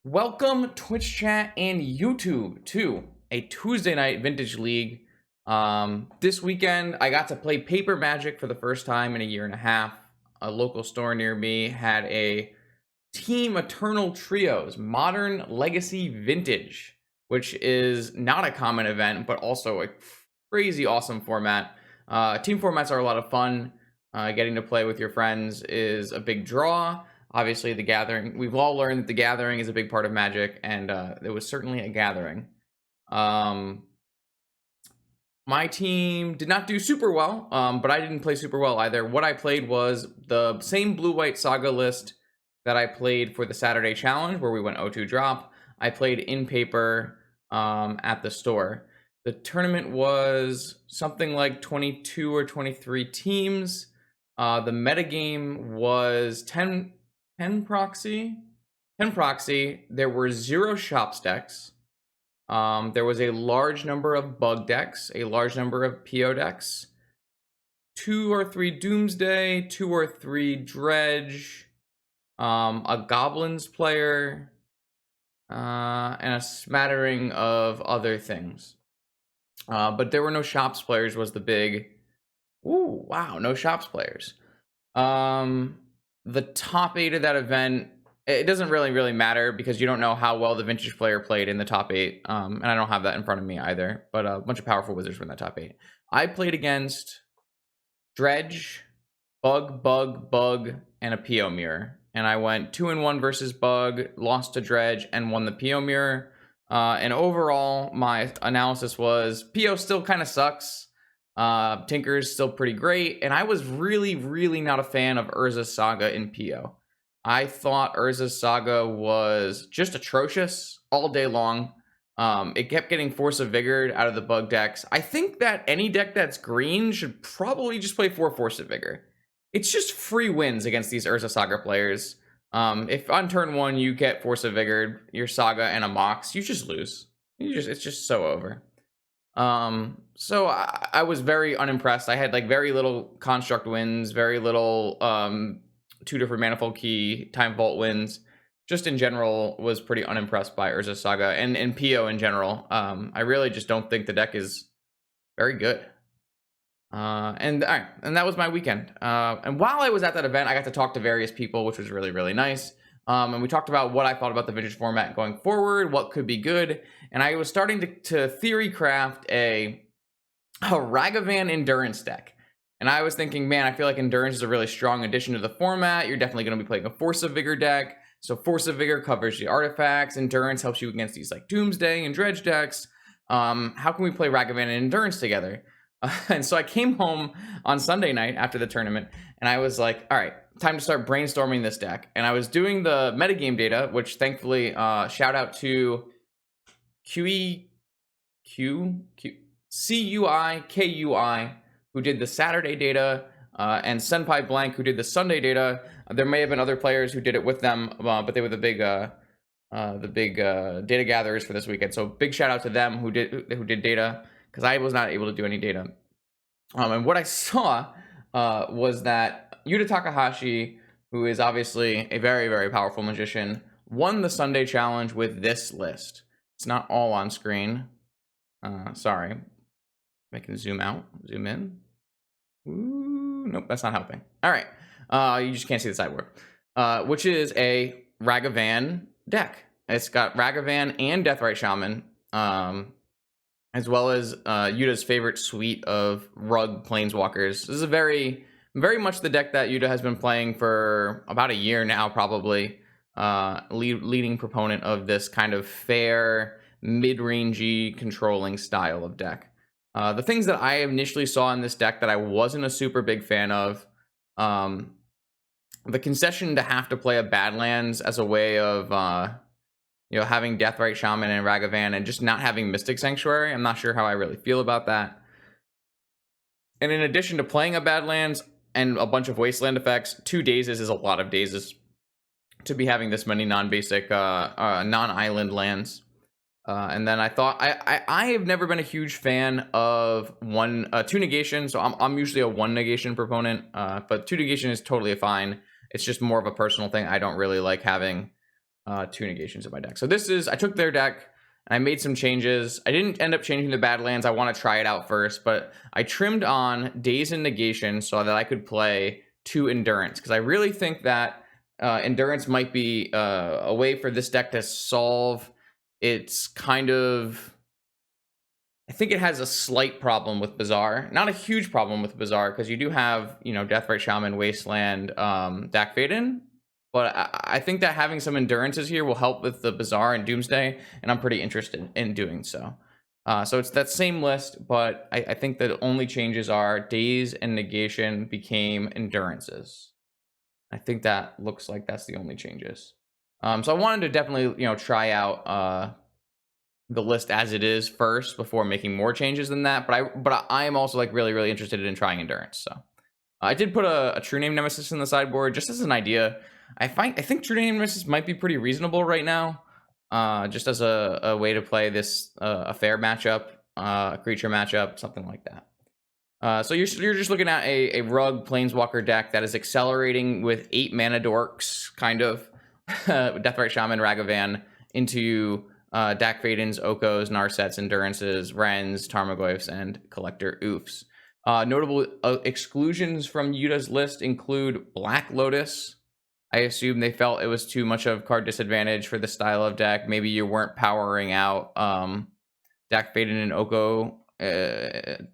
Welcome Twitch chat and YouTube to a Tuesday night vintage league. This weekend I got to play Paper Magic for the first time in a year and a half. A local store near me had a Team Eternal Trios Modern Legacy Vintage, which is not a common event, but also a crazy awesome format. Team formats are a lot of fun. Getting to play with your friends is a big draw. Obviously, the gathering, we've all learned that the gathering is a big part of Magic, and it was certainly a gathering. My team did not do super well, but I didn't play super well either. What I played was the same blue-white saga list that I played for the Saturday challenge, where we went 0-2 drop. I played in paper at the store. The tournament was something like 22 or 23 teams. The metagame was 10 proxy. There were 0 shops decks. There was a large number of bug decks, a large number of PO decks, 2 or 3 Doomsday, 2 or 3 Dredge, a Goblins player, and a smattering of other things. But there were no shops players was the big... Ooh, wow, no shops players. The top 8 of that event, it doesn't really matter because you don't know how well the vintage player played in the top 8. And I don't have that in front of me either, but a bunch of powerful wizards were in that top 8. I played against Dredge, Bug, and a PO mirror. And I went 2-1 versus Bug, lost to Dredge, and won the PO mirror. And overall, my analysis was PO still kind of sucks. Tinker's still pretty great, and I was really not a fan of Urza's Saga in PO. I thought Urza's Saga was just atrocious all day long. It kept getting Force of Vigor out of the bug decks. I think that any deck that's green should probably just play 4 Force of Vigor. It's just free wins against these Urza Saga players. If on turn 1 you get Force of Vigor, your Saga, and a Mox, you just lose. It's just so over. So I was very unimpressed. I had like very little construct wins, very little 2 different manifold key time vault wins. Just in general was pretty unimpressed by Urza Saga and PO in general. I really just don't think the deck is very good. And that was my weekend. And while I was at that event, I got to talk to various people, which was really nice. And we talked about what I thought about the vintage format going forward, what could be good. And I was starting to theory craft a Ragavan Endurance deck. And I was thinking, man, I feel like Endurance is a really strong addition to the format. You're definitely going to be playing a Force of Vigor deck. So Force of Vigor covers the artifacts. Endurance helps you against these like Doomsday and Dredge decks. How can we play Ragavan and Endurance together? And so I came home on Sunday night after the tournament, and I was like, all right, time to start brainstorming this deck. And I was doing the metagame data, which thankfully, shout out to CUI, who did the Saturday data, and Senpai Blank, who did the Sunday data. There may have been other players who did it with them, but they were the big data gatherers for this weekend. So big shout out to them who did data, because I was not able to do any data. And what I saw was that Yuta Takahashi, who is obviously a very powerful magician, won the Sunday challenge with this list. It's not all on screen. Sorry. I can zoom out, zoom in. Ooh, nope, that's not helping. All right. You just can't see the sideboard. Which is a Ragavan deck. It's got Ragavan and Deathrite Shaman. As well as Yuta's favorite suite of Rug Planeswalkers. This is a very much the deck that Yuta has been playing for about a year now, probably. Leading proponent of this kind of fair, mid-rangey controlling style of deck. The things that I initially saw in this deck that I wasn't a super big fan of, the concession to have to play a Badlands as a way of... having Deathrite Shaman and Ragavan and just not having Mystic Sanctuary. I'm not sure how I really feel about that. And in addition to playing a Badlands and a bunch of Wasteland effects, 2 Dazes is a lot of Dazes to be having this many non-basic, non-island lands. And then I thought, I have never been a huge fan of 2 negation, so I'm usually a 1 negation proponent, but 2 negation is totally fine. It's just more of a personal thing. I don't really like having 2 negations in my deck. So this is, I took their deck and I made some changes. I didn't end up changing the Badlands. I want to try it out first, but I trimmed on Daze and Negation so that I could play 2 Endurance, because I really think that Endurance might be a way for this deck to solve its kind of... I think it has a slight problem with Bazaar. Not a huge problem with Bazaar, because you do have, you know, Deathrite Shaman, Wasteland, Dak Faden. But I think that having some endurances here will help with the Bazaar and Doomsday, and I'm pretty interested in doing so. So it's that same list, but I think the only changes are Daze and Negation became endurances. I think that looks like that's the only changes. So I wanted to definitely, you know, try out the list as it is first before making more changes than that. But I am also like really interested in trying endurance. So I did put a True Name Nemesis in the sideboard just as an idea. I think True Name Nemesis might be pretty reasonable right now, just as a way to play this a fair matchup, a creature matchup, something like that. So you're just looking at a Rug Planeswalker deck that is accelerating with 8 mana dorks, kind of, Deathrite Shaman, Ragavan, into Dak Fadens, Okos, Narsets, Endurances, Wrens, Tarmogoyfs, and Collector Oofs. Notable exclusions from Yuta's list include Black Lotus. I assume they felt it was too much of card disadvantage for the style of deck. Maybe you weren't powering out Dak Faden and Oko.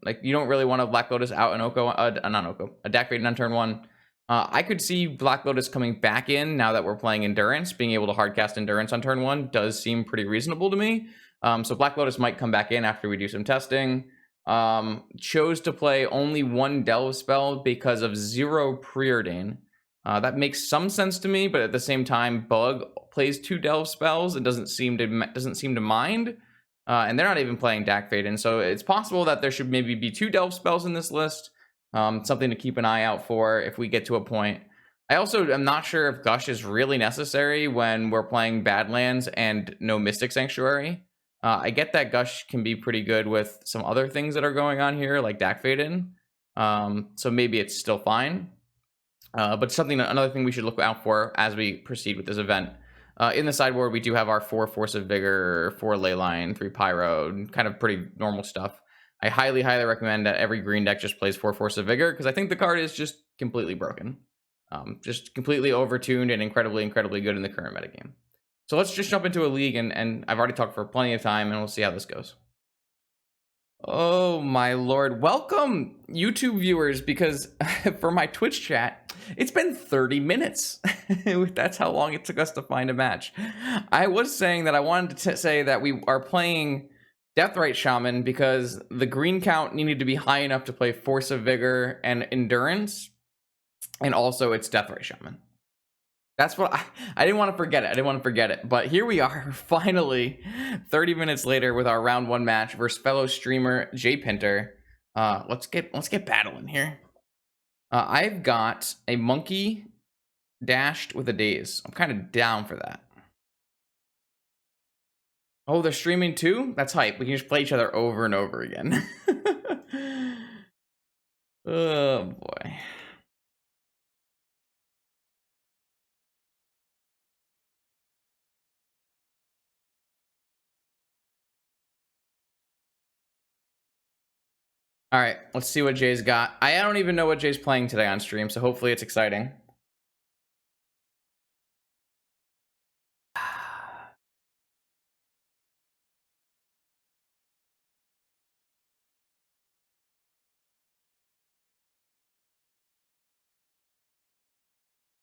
Like, you don't really want a Black Lotus out an Oko, not Oko, a Dak Faden on turn 1. I could see Black Lotus coming back in now that we're playing Endurance. Being able to hardcast Endurance on turn 1 does seem pretty reasonable to me. So Black Lotus might come back in after we do some testing. Chose to play only 1 Delve spell because of 0 Preordain. That makes some sense to me, but at the same time, Bug plays 2 Delve spells and doesn't seem to mind. And they're not even playing Dak Faden, so it's possible that there should maybe be 2 Delve spells in this list. Something to keep an eye out for if we get to a point. I also am not sure if Gush is really necessary when we're playing Badlands and no Mystic Sanctuary. I get that Gush can be pretty good with some other things that are going on here, like Dak Faden. So maybe it's still fine. But another thing we should look out for as we proceed with this event. In the sideboard, we do have our 4 Force of Vigor, 4 Leyline, 3 Pyro, kind of pretty normal stuff. I highly recommend that every green deck just plays 4 Force of Vigor, because I think the card is just completely broken. Just completely overtuned and incredibly good in the current metagame. So let's just jump into a league, and I've already talked for plenty of time, and we'll see how this goes. Oh my lord. Welcome, YouTube viewers, because for my Twitch chat, it's been 30 minutes. That's how long it took us to find a match. I was saying that I wanted to say that we are playing Deathrite Shaman because the green count needed to be high enough to play Force of Vigor and Endurance, and also it's Deathrite Shaman. That's what I didn't want to forget it. But here we are, finally, 30 minutes later with our round 1 match versus fellow streamer Jay Pinter. Let's get battling here. I've got a monkey dashed with a daze. I'm kind of down for that. Oh, they're streaming too? That's hype. We can just play each other over and over again. Oh boy. All right, let's see what Jay's got. I don't even know what Jay's playing today on stream, so hopefully it's exciting.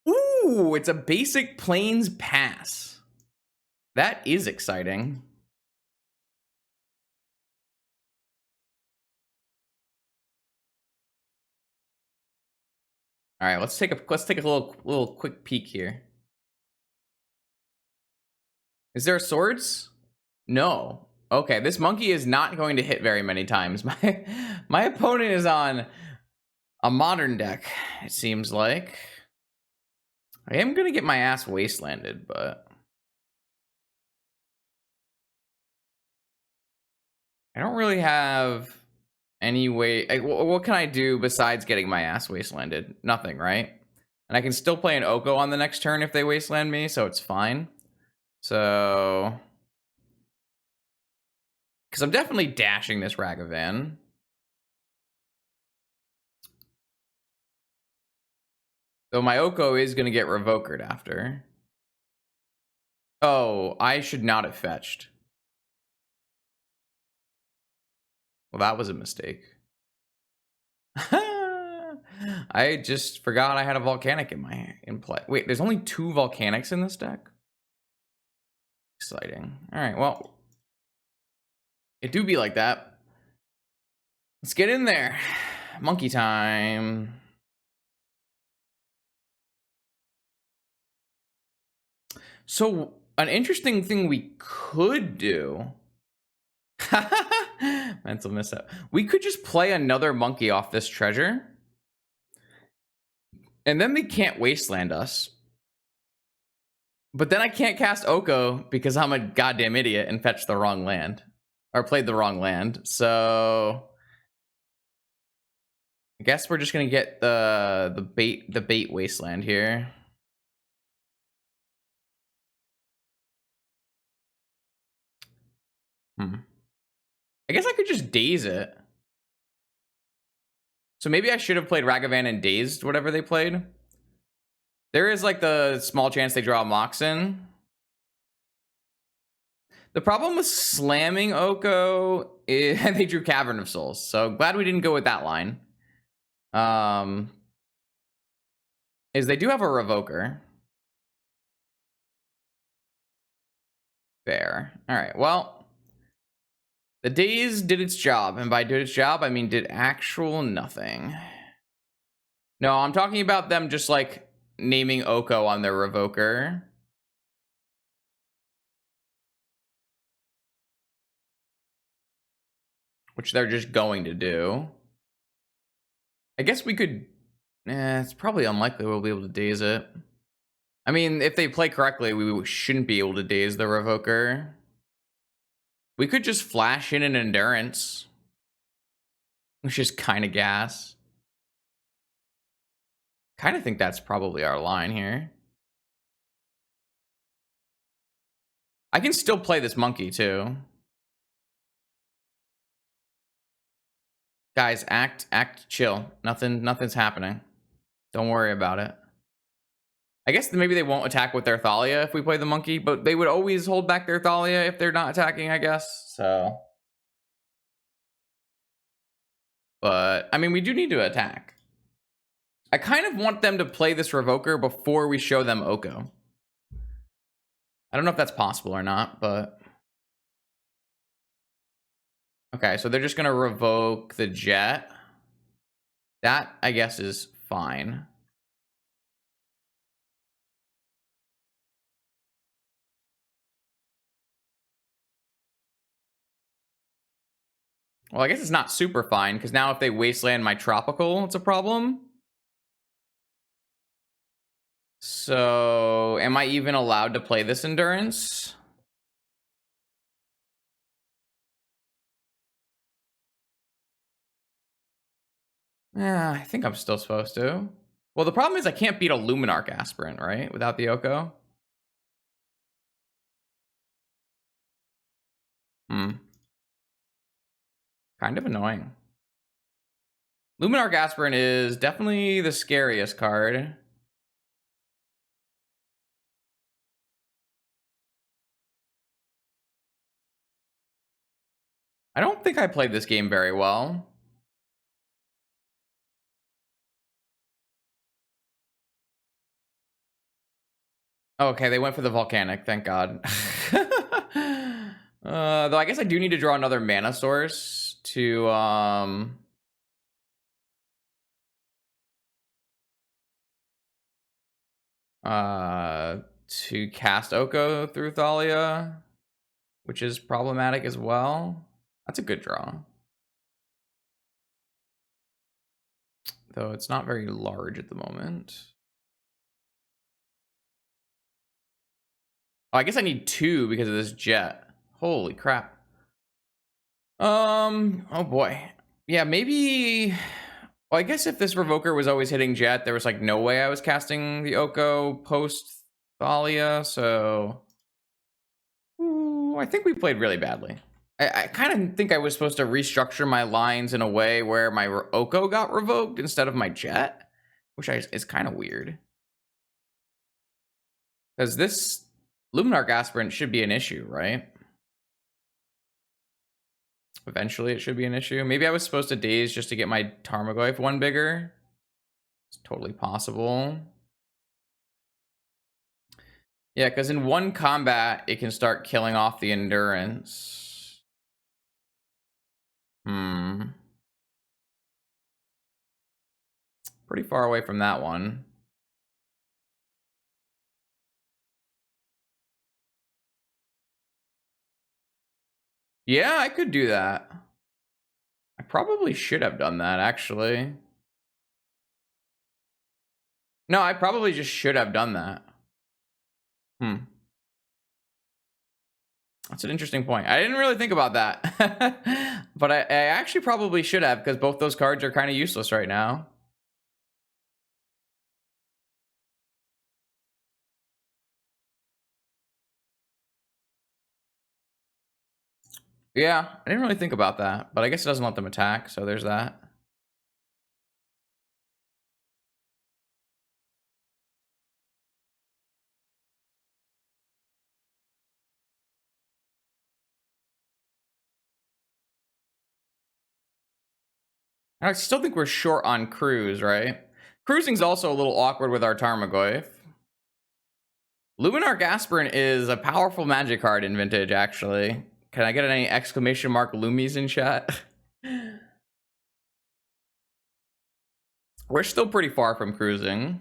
Ooh, it's a basic Plains Pass. That is exciting. All right, let's take a little quick peek here. Is there swords? No. Okay, this monkey is not going to hit very many times. My opponent is on a modern deck, it seems like. I am gonna get my ass wastelanded, but I don't really have any way. What can I do besides getting my ass wastelanded? Nothing, right? And I can still play an Oko on the next turn if they wasteland me, so it's fine. So, because I'm definitely dashing this Ragavan. Though my Oko is going to get revokered after. Oh, I should not have fetched. Well, that was a mistake. I just forgot I had a volcanic in play. Wait, there's only 2 volcanics in this deck? Exciting. All right, well, it do be like that. Let's get in there. Monkey time. So, an interesting thing we could do. Mental mishap. We could just play another monkey off this treasure. And then they can't wasteland us. But then I can't cast Oko because I'm a goddamn idiot and fetched the wrong land. Or played the wrong land. So I guess we're just gonna get the bait wasteland here. I guess I could just daze it. So maybe I should have played Ragavan and dazed whatever they played. There is like the small chance they draw a Moxen. The problem with slamming Oko is they drew Cavern of Souls. So glad we didn't go with that line. Is they do have a Revoker. Fair. All right, well, the daze did its job. And by did its job, I mean did actual nothing. No, I'm talking about them just like naming Oko on their Revoker. Which they're just going to do. I guess we could... it's probably unlikely we'll be able to daze it. I mean, if they play correctly, we shouldn't be able to daze the Revoker. We could just flash in an Endurance. Which is kind of gas. Kind of think that's probably our line here. I can still play this monkey, too. Guys, act chill. Nothing's happening. Don't worry about it. I guess maybe they won't attack with their Thalia if we play the monkey, but they would always hold back their Thalia if they're not attacking, I guess. So, but I mean, we do need to attack. I kind of want them to play this Revoker before we show them Oko. I don't know if that's possible or not, but okay, so they're just gonna revoke the Jet. That, I guess, is fine. Well, I guess it's not super fine, because now if they wasteland my Tropical, it's a problem. So, am I even allowed to play this Endurance? Yeah, I think I'm still supposed to. Well, the problem is I can't beat a Luminarch Aspirant, right? Without the Oko. Kind of annoying. Luminarch Aspirant is definitely the scariest card. I don't think I played this game very well. Okay, they went for the Volcanic, thank God. Though I guess I do need to draw another mana source to cast Oko through Thalia, which is problematic as well. That's a good draw. Though it's not very large at the moment. Oh, I guess I need 2 because of this Jet. Holy crap. Oh boy. Yeah, maybe... Well, I guess if this Revoker was always hitting Jet, there was like no way I was casting the Oko post Thalia, so... I think we played really badly. I kind of think I was supposed to restructure my lines in a way where my Oko got revoked instead of my Jet, which is kind of weird. Because this Luminarch Aspirant should be an issue, right? Eventually it should be an issue. Maybe I was supposed to daze just to get my Tarmogoyf one bigger. It's totally possible. Yeah, because in one combat, it can start killing off the endurance. Pretty far away from that one. Yeah, I could do that. I probably should have done that, actually. No, I probably just should have done that. That's an interesting point. I didn't really think about that. But I actually probably should have, because both those cards are kind of useless right now. Yeah, I didn't really think about that, but I guess it doesn't let them attack, so there's that. I still think we're short on cruise, right? Cruising's also a little awkward with our Tarmogoyf. Luminarch Aspirant is a powerful magic card in Vintage, actually. Can I get any exclamation mark Loomies in chat? We're still pretty far from cruising.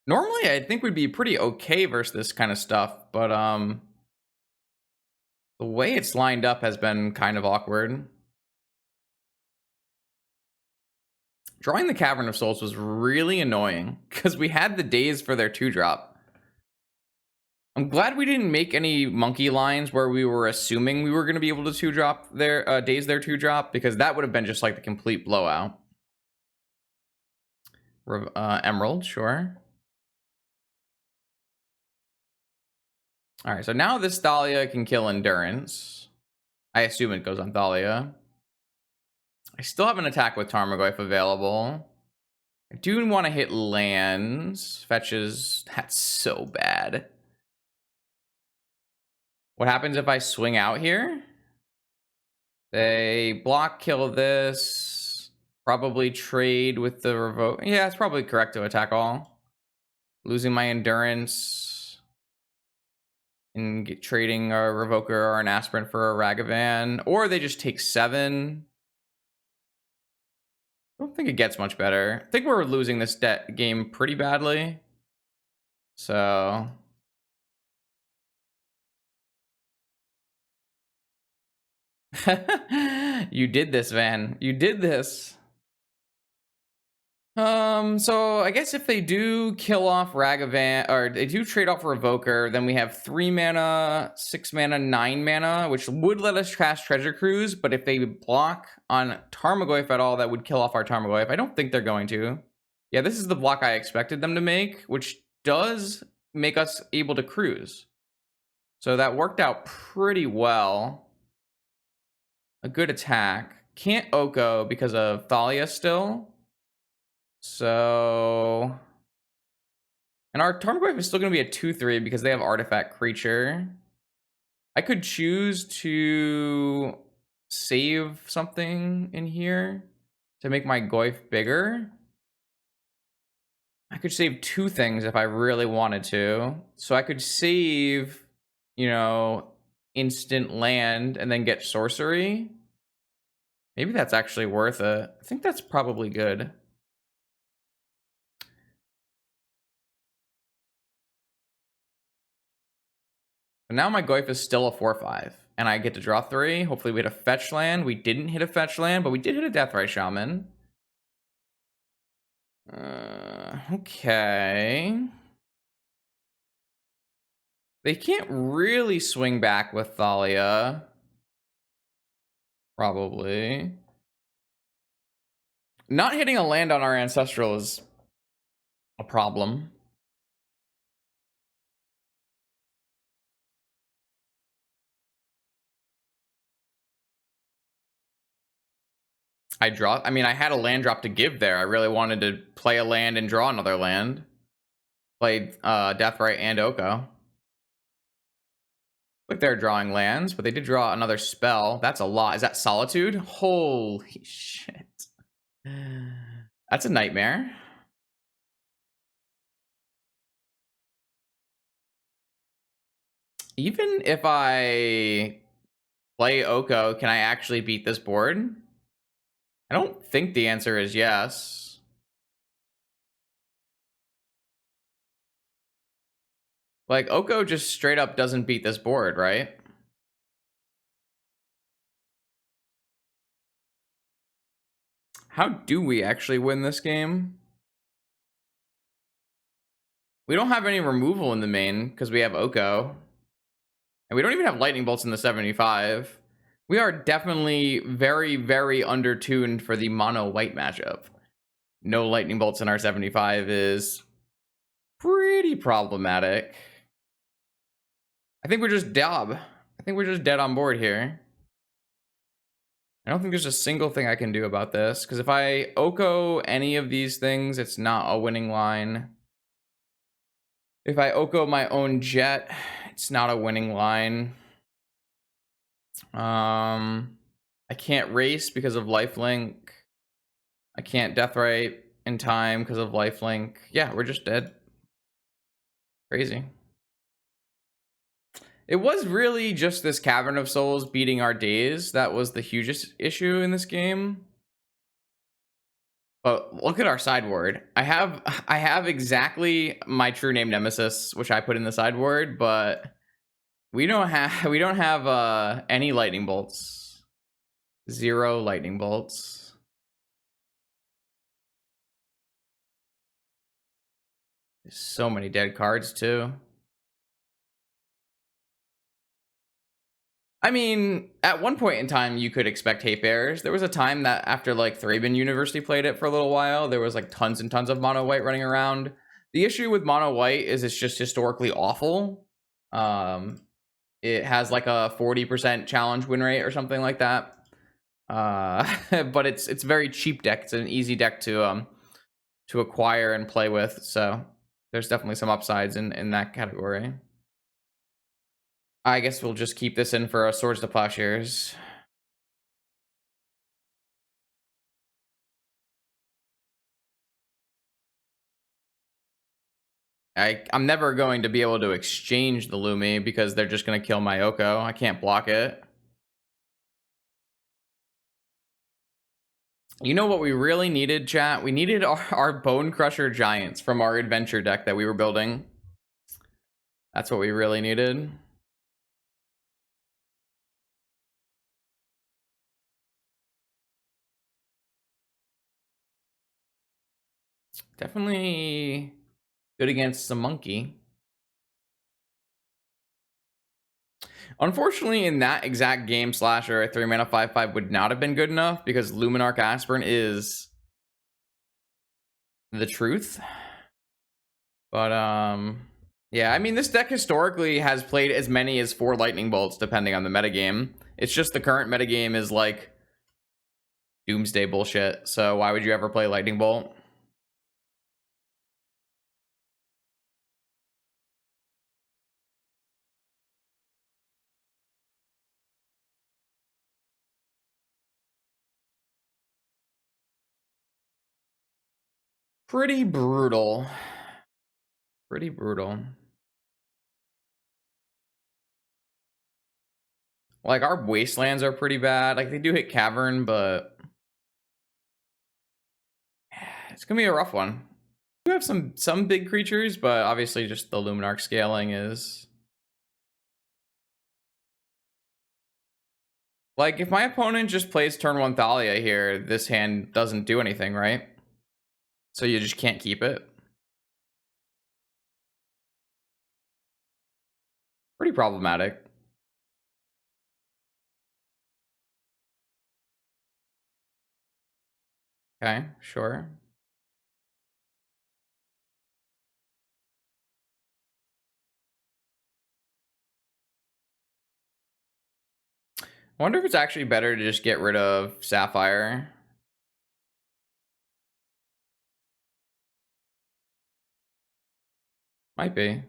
Normally, I think we'd be pretty okay versus this kind of stuff, but the way it's lined up has been kind of awkward. Drawing the Cavern of Souls was really annoying because we had the days for their 2-drop. I'm glad we didn't make any monkey lines where we were assuming we were going to be able to 2-drop their days their 2-drop, because that would have been just like the complete blowout. Emerald, sure. All right, so now this Thalia can kill Endurance. I assume it goes on Thalia. I still have an attack with Tarmogoyf available. I do want to hit lands. Fetches, that's so bad. What happens if I swing out here? They block kill this. Probably trade with the revoke. Yeah, it's probably correct to attack all. Losing my endurance. And trading a revoker or an aspirant for a Ragavan. Or they just take 7. I don't think it gets much better. I think we're losing this game pretty badly. So you did this, Van. You did this. So I guess if they do kill off Ragavan, or they do trade off Revoker, then we have 3 mana, 6 mana, 9 mana, which would let us cast Treasure Cruise, but if they block on Tarmogoyf at all, that would kill off our Tarmogoyf. I don't think they're going to. Yeah, this is the block I expected them to make, which does make us able to cruise. So that worked out pretty well. A good attack. Can't Oko because of Thalia still. So, and our Tarmogoyf is still going to be a 2/3 because they have Artifact Creature. I could choose to save something in here to make my Goyf bigger. I could save 2 things if I really wanted to. So I could save, you know, instant land and then get sorcery. Maybe that's actually worth it. I think that's probably good. But now my Goyf is still a 4/5. And I get to draw 3. Hopefully we hit a fetch land. We didn't hit a fetch land, but we did hit a Deathrite Shaman. Okay. They can't really swing back with Thalia. Probably. Not hitting a land on our Ancestral is a problem. I mean, I had a land drop to give there. I really wanted to play a land and draw another land. Played Deathrite and Oko. Look, they're drawing lands, but they did draw another spell. That's a lot. Is that Solitude? Holy shit. That's a nightmare. Even if I play Oko, can I actually beat this board? I don't think the answer is yes. Like, Oko just straight up doesn't beat this board, right? How do we actually win this game? We don't have any removal in the main because we have Oko. And we don't even have lightning bolts in the 75. We are definitely very, very undertuned for the mono white matchup. No lightning bolts in our 75 is pretty problematic. I think we're just dead on board here. I don't think there's a single thing I can do about this, because if I Oko any of these things, it's not a winning line. If I Oko my own jet, it's not a winning line. I can't race because of lifelink. I can't Deathrite in time because of lifelink. Yeah, we're just dead. Crazy. It was really just this Cavern of Souls beating our days that was the hugest issue in this game. But look at our sideboard. I have exactly my true name Nemesis, which I put in the sideboard, but we don't have any lightning bolts. 0 lightning bolts. There's so many dead cards too. I mean, at one point in time, you could expect hate bears. There was a time that after like Thraben University played it for a little while, there was like tons and tons of mono white running around. The issue with mono white is it's just historically awful. It has like a 40% challenge win rate or something like that. But it's very cheap deck. It's an easy deck to acquire and play with. So there's definitely some upsides in that category. I guess we'll just keep this in for Swords to Plowshares. I'm never going to be able to exchange the Lumi because they're just going to kill my Oko. I can't block it. You know what we really needed, chat? We needed our Bone Crusher Giants from our adventure deck that we were building. That's what we really needed. Definitely good against some monkey. Unfortunately, in that exact game, Slasher, a 3-mana 5/5 would not have been good enough because Luminarch Aspirant is the truth. But yeah, I mean, this deck historically has played as many as 4 lightning bolts depending on the metagame. It's just the current metagame is like doomsday bullshit. So why would you ever play lightning bolt? Pretty brutal. Pretty brutal. Like, our wastelands are pretty bad. Like, they do hit Cavern, but it's gonna be a rough one. We have some big creatures, but obviously just the Luminarch scaling is... Like, if my opponent just plays turn 1 Thalia here, this hand doesn't do anything, right? So you just can't keep it. Pretty problematic. Okay, sure. I wonder if it's actually better to just get rid of Sapphire. Might be.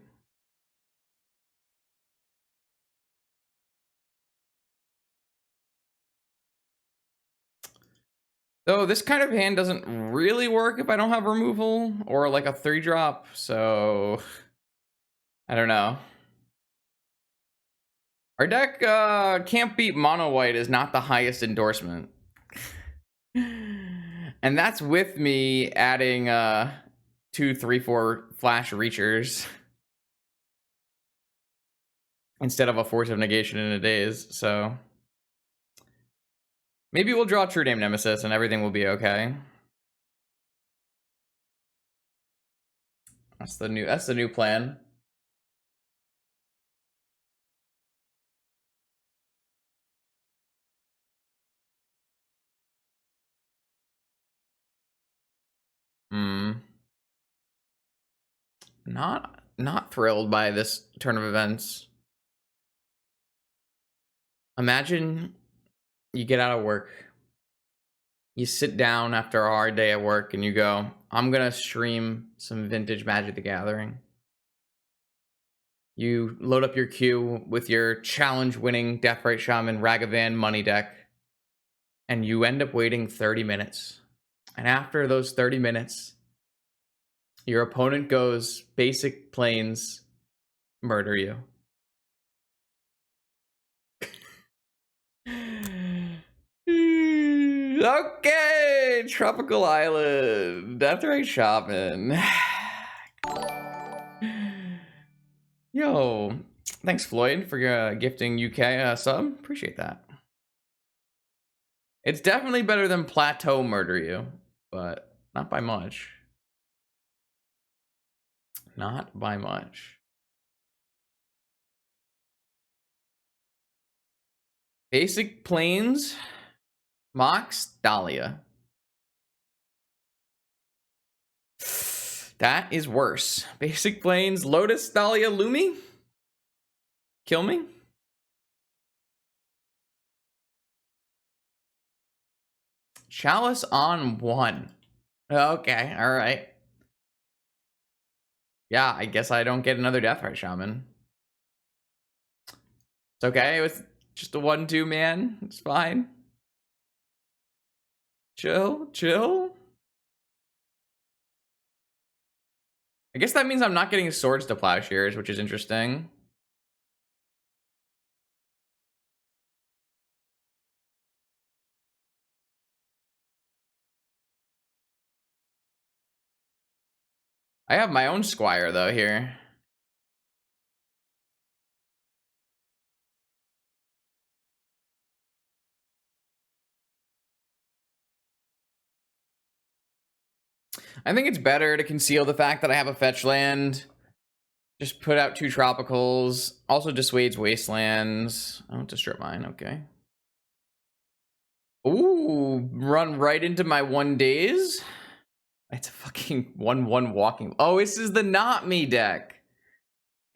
Though this kind of hand doesn't really work if I don't have removal or like a 3-drop, so I don't know. Our deck can't beat mono white is not the highest endorsement. And that's with me adding 2, 3, 4 flash reachers instead of a force of negation in a daze, so maybe we'll draw True Name Nemesis and everything will be okay. That's the new plan. Not thrilled by this turn of events. Imagine you get out of work. You sit down after a hard day at work and you go, I'm gonna stream some vintage Magic the Gathering. You load up your queue with your challenge-winning Deathrite Shaman Ragavan money deck, and you end up waiting 30 minutes. And after those 30 minutes, your opponent goes basic planes, murder you. Okay, Tropical Island, Deathrite Shaman. Yo, thanks Floyd for gifting UK sub. Appreciate that. It's definitely better than Plateau Murder You, but not by much. Not by much. Basic Plains, Mox, Dahlia. That is worse. Basic Plains, Lotus, Dahlia, Lumi. Kill me. Chalice on 1. Okay, all right. Yeah, I guess I don't get another Deathrite Shaman. It's okay. It was just a 1/2 man. It's fine. Chill, chill. I guess that means I'm not getting Swords to Plowshares, which is interesting. I have my own Squire, though, here. I think it's better to conceal the fact that I have a fetch land. Just put out 2 tropicals. Also dissuades wastelands. Oh, to strip mine. Okay. Ooh, run right into my 1 days. It's a fucking 1/1 walking. Oh, this is the not me deck.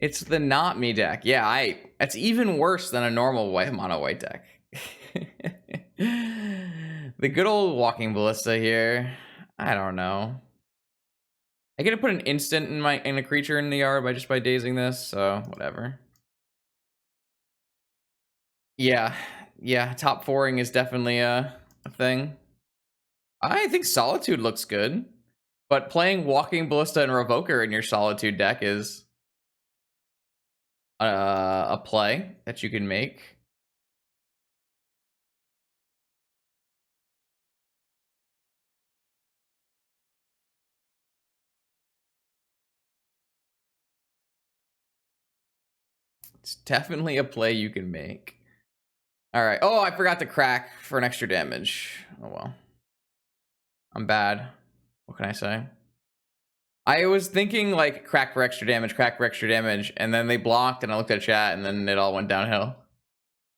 It's the not me deck. Yeah, it's even worse than a normal white mono white deck. The good old walking ballista here. I don't know. I get to put an instant in a creature in the yard by dazing this, so whatever. Yeah, top 4ing is definitely a thing. I think Solitude looks good, but playing Walking Ballista and Revoker in your Solitude deck is a play that you can make. It's definitely a play you can make. All right. Oh, I forgot to crack for an extra damage. Oh, well. I'm bad. What can I say? I was thinking, like, crack for extra damage, and then they blocked, and I looked at chat, and then it all went downhill.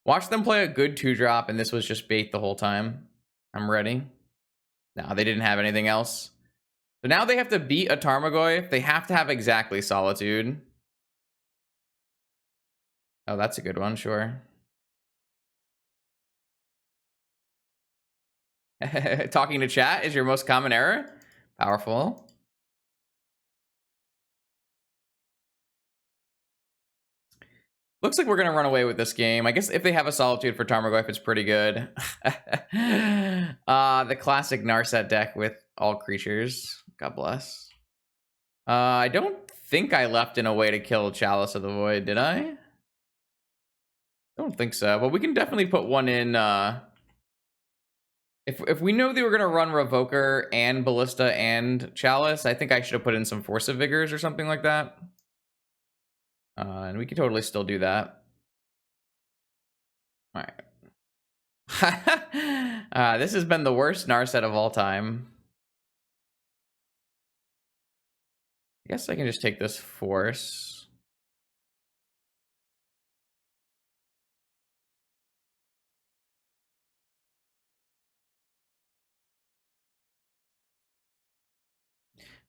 Watch them play a good 2-drop, and this was just bait the whole time. I'm ready. No, they didn't have anything else. So now they have to beat a Tarmogoyf. They have to have exactly Solitude. Oh, that's a good one, sure. Talking to chat is your most common error? Powerful. Looks like we're gonna run away with this game. I guess if they have a Solitude for Tarmogoyf, it's pretty good. The classic Narset deck with all creatures. God bless. I don't think I left in a way to kill Chalice of the Void, did I? Don't think so, but we can definitely put one in. If we know they were gonna run Revoker and Ballista and Chalice, I think I should have put in some Force of Vigors or something like that. And we could totally still do that. All right. This has been the worst Narset of all time. I guess I can just take this Force.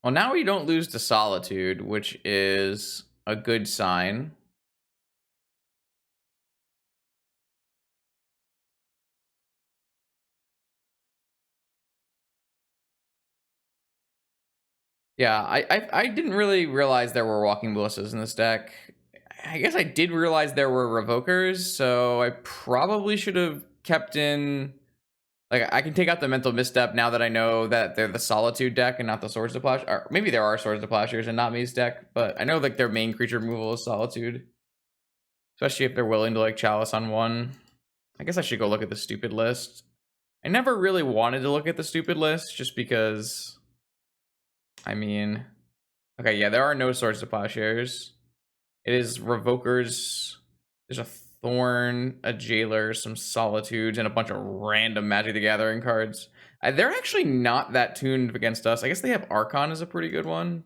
Well, now we don't lose to Solitude, which is a good sign. Yeah, I didn't really realize there were Walking Ballistas in this deck. I guess I did realize there were Revokers, so I probably should have kept in... Like, I can take out the Mental Misstep now that I know that they're the Solitude deck and not the Swords to Plowshares. Or maybe there are Swords to Plowshares and not Me's deck, but I know like their main creature removal is Solitude. Especially if they're willing to like Chalice on one. I guess I should go look at the stupid list. I never really wanted to look at the stupid list just because... I mean... Okay, yeah, there are no Swords to Plowshares. It is Revokers. There's a Thorn, a Jailer, some Solitudes, and a bunch of random Magic the Gathering cards. They're actually not that tuned against us. I guess they have Archon as a pretty good one.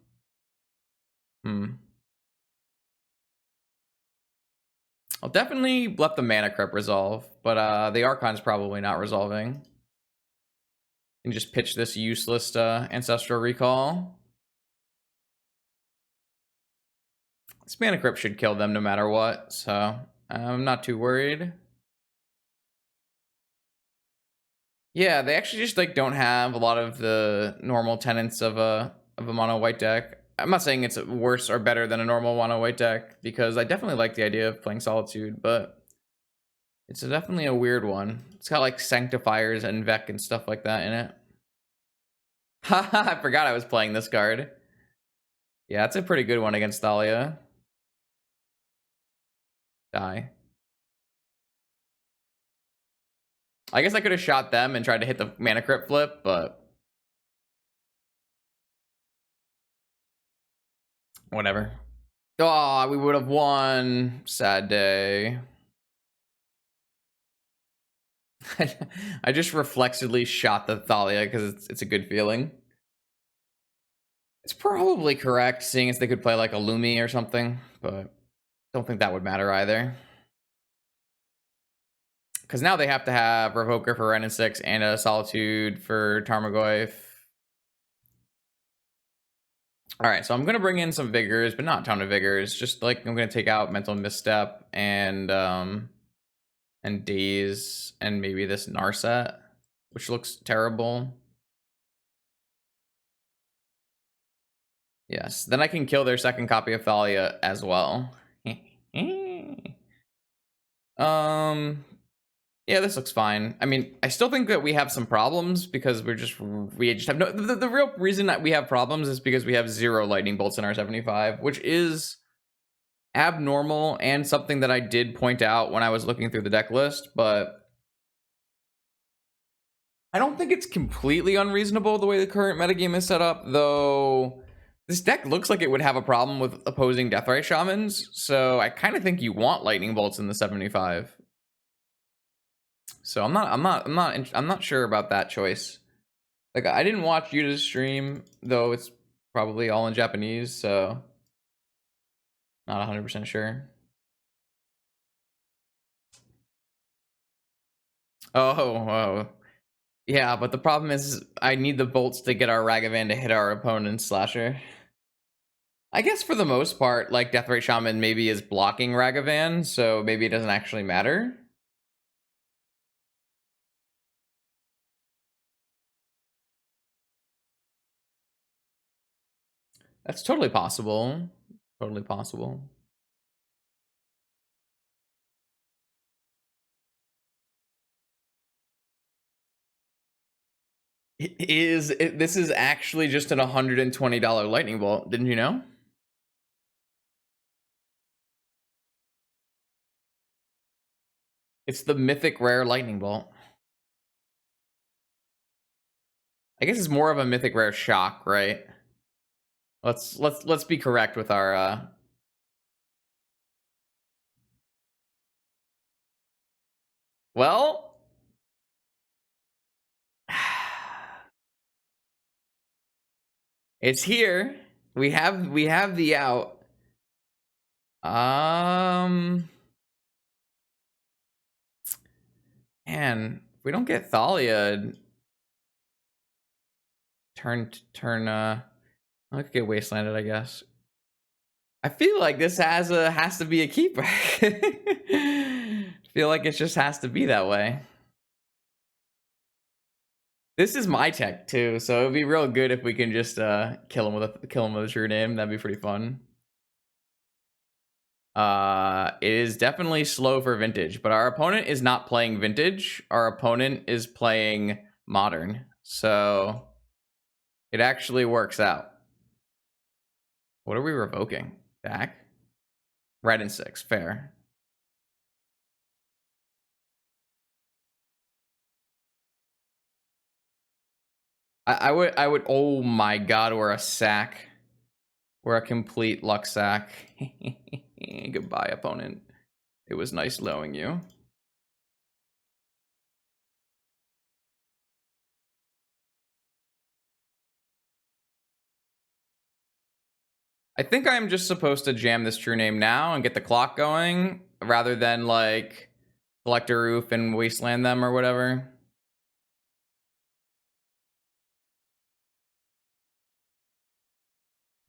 I'll definitely let the Mana Creep resolve, but the Archon's probably not resolving. And just pitch this useless Ancestral Recall. This Mana Crypt should kill them no matter what, so I'm not too worried. Yeah, they actually just like don't have a lot of the normal tenets of a mono white deck. I'm not saying it's worse or better than a normal mono white deck because I definitely like the idea of playing Solitude, but it's definitely a weird one. It's got like Sanctifiers and Vec and stuff like that in it. Haha, I forgot I was playing this card. Yeah, it's a pretty good one against Thalia. Die. I guess I could have shot them and tried to hit the Mana Crypt flip, but whatever. Oh, we would have won. Sad day. I just reflexively shot the Thalia because it's a good feeling. It's probably correct, seeing as they could play like a Lumi or something, but don't think that would matter either. Because now they have to have Revoker for Ren and 6 and a Solitude for Tarmogoyf. Alright, so I'm going to bring in some Vigors, but not a ton of Vigors. Just like I'm going to take out Mental Misstep and Daze and maybe this Narset, which looks terrible. Yes, then I can kill their second copy of Thalia as well. Yeah, this looks fine. I mean, I still think that we have some problems because we just have no... The real reason that we have problems is because we have 0 lightning bolts in our 75, which is abnormal and something that I did point out when I was looking through the deck list, but I don't think it's completely unreasonable the way the current metagame is set up, though this deck looks like it would have a problem with opposing Deathrite Shamans, so I kind of think you want lightning bolts in the 75. So I'm not sure about that choice. Like, I didn't watch Yuta's stream, though it's probably all in Japanese, so not 100% sure. Oh. Yeah, but the problem is I need the bolts to get our Ragavan to hit our opponent's slasher. I guess for the most part, like, Deathrite Shaman maybe is blocking Ragavan, so maybe it doesn't actually matter. That's totally possible. Totally possible. This is actually just an $120 lightning bolt. Didn't you know? It's the mythic rare lightning bolt. I guess it's more of a mythic rare shock, right? Let's be correct with our well, it's here. We have the out. Man, if we don't get Thalia, I could get wastelanded, I guess. I feel like this has to be a keeper. I feel like it just has to be that way. This is my tech too, so it'd be real good if we can just kill him with a true name. That'd be pretty fun. It is definitely slow for vintage, but our opponent is not playing vintage. Our opponent is playing modern, so it actually works out. What are we revoking? Back? Red and 6, fair. I would. Oh my god, we're a sack. We're a complete luck sack. Goodbye, opponent. It was nice knowing you. I think I'm just supposed to jam this true name now and get the clock going, rather than like Collector Roof and wasteland them or whatever.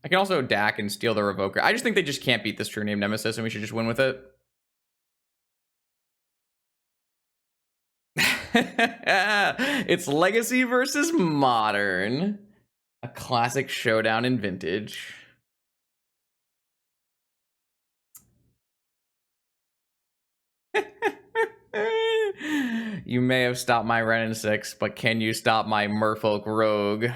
I can also DAC and steal the Revoker. I just think they just can't beat this true name Nemesis, and we should just win with it. It's Legacy versus Modern. A classic showdown in vintage. You may have stopped my Ren and 6, but can you stop my Merfolk Rogue?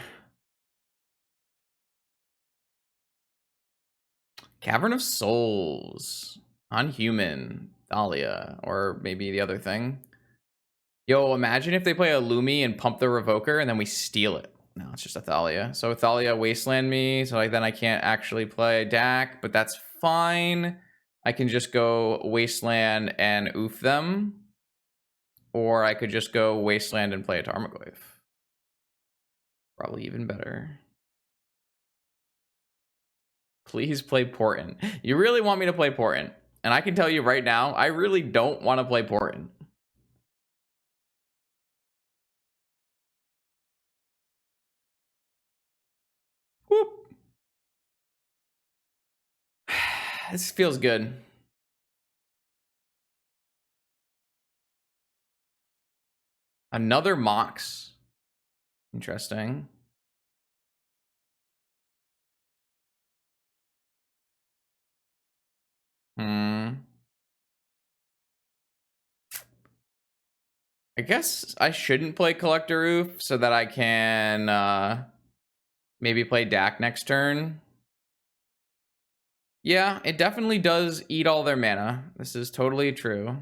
Cavern of Souls. Unhuman. Thalia. Or maybe the other thing. Yo, imagine if they play a Lumi and pump the Revoker and then we steal it. No, it's just a Thalia. So Thalia wasteland me, so like then I can't actually play DAC, but that's fine. I can just go wasteland and oof them. Or I could just go wasteland and play a Tarmogoyf. Probably even better. Please play Portent. You really want me to play Portent. And I can tell you right now, I really don't want to play Portent. Whoop. This feels good. Another Mox. Interesting. I guess I shouldn't play Collector Roof so that I can maybe play DAC next turn. Yeah, it definitely does eat all their mana. This is totally true.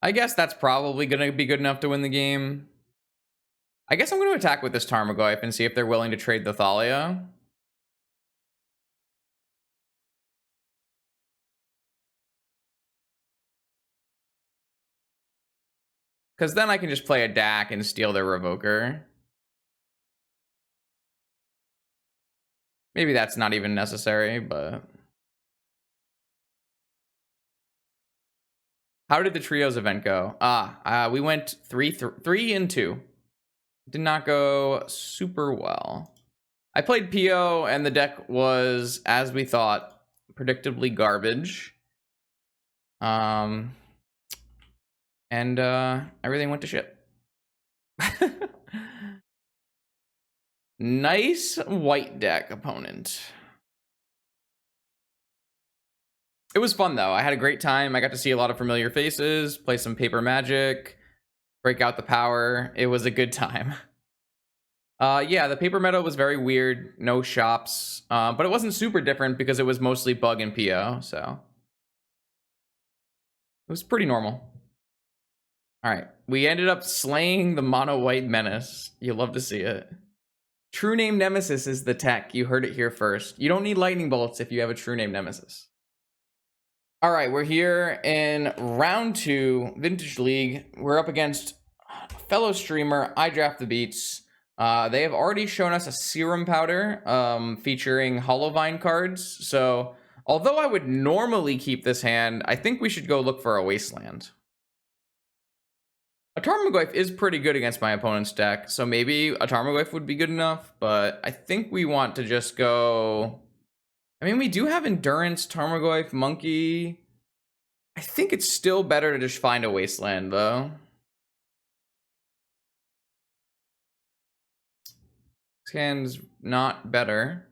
I guess that's probably going to be good enough to win the game. I guess I'm going to attack with this Tarmogoyf and see if they're willing to trade the Thalia. Because then I can just play a DAC and steal their Revoker. Maybe that's not even necessary, but... How did the Trios event go? We went 3 and 2. Did not go super well. I played PO and the deck was, as we thought, predictably garbage. And everything went to shit. Nice white deck opponent. It was fun though. I had a great time. I got to see a lot of familiar faces, play some paper Magic. break out the power. It was a good time. Yeah, the paper meadow was very weird. No shops, but it wasn't super different because it was mostly bug and PO, so it was pretty normal. All right, we ended up slaying the mono white menace. You'll love to see it. True name Nemesis is the tech. You heard it here first. You don't need lightning bolts if you have a true name Nemesis. All right, we're here in round 2, Vintage League. We're up against fellow streamer, I Draft the Beats. They have already shown us a serum powder featuring Hollowvine cards. So, although I would normally keep this hand, I think we should go look for a Wasteland. A Tarmogoyf is pretty good against my opponent's deck, so maybe a Tarmogoyf would be good enough, but I think we want to just go... I mean, we do have Endurance, Tarmogoyf, Monkey. I think it's still better to just find a Wasteland, though. This hand's not better.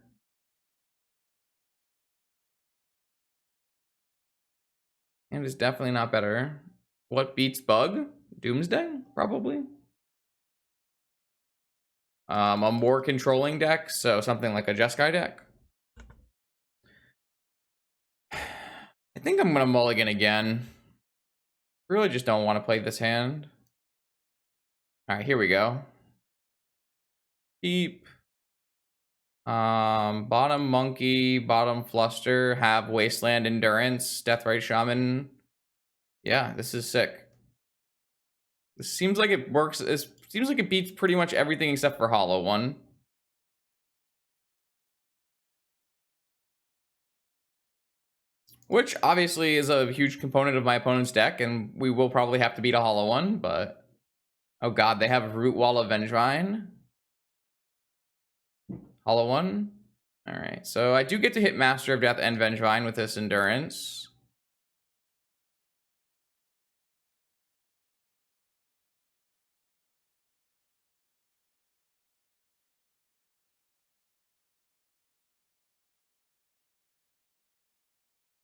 And is definitely not better. What beats Bug? Doomsday, probably. A more controlling deck, so something like a Jeskai deck. I think I'm gonna mulligan again. Really just don't want to play this hand. Alright, here we go. Keep. Bottom Monkey, bottom Fluster, have Wasteland, Endurance, Deathrite Shaman. Yeah, this is sick. This seems like it works. It seems like it beats pretty much everything except for Hollow One. Which obviously is a huge component of my opponent's deck, and we will probably have to beat a Hollow One, but... Oh god, they have Root Wall of Vengevine. Hollow One. Alright, so I do get to hit Master of Death and Vengevine with this Endurance.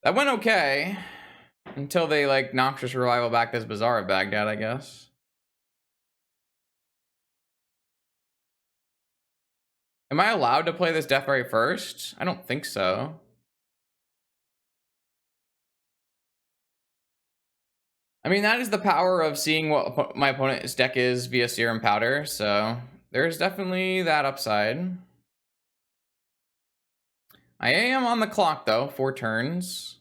That went okay. Until they, like, Noxious Revival back this Bazaar of Baghdad, I guess. Am I allowed to play this Deathrite first? I don't think so. I mean, that is the power of seeing what my opponent's deck is via Serum Powder, so there's definitely that upside. I am on the clock, though, 4 turns.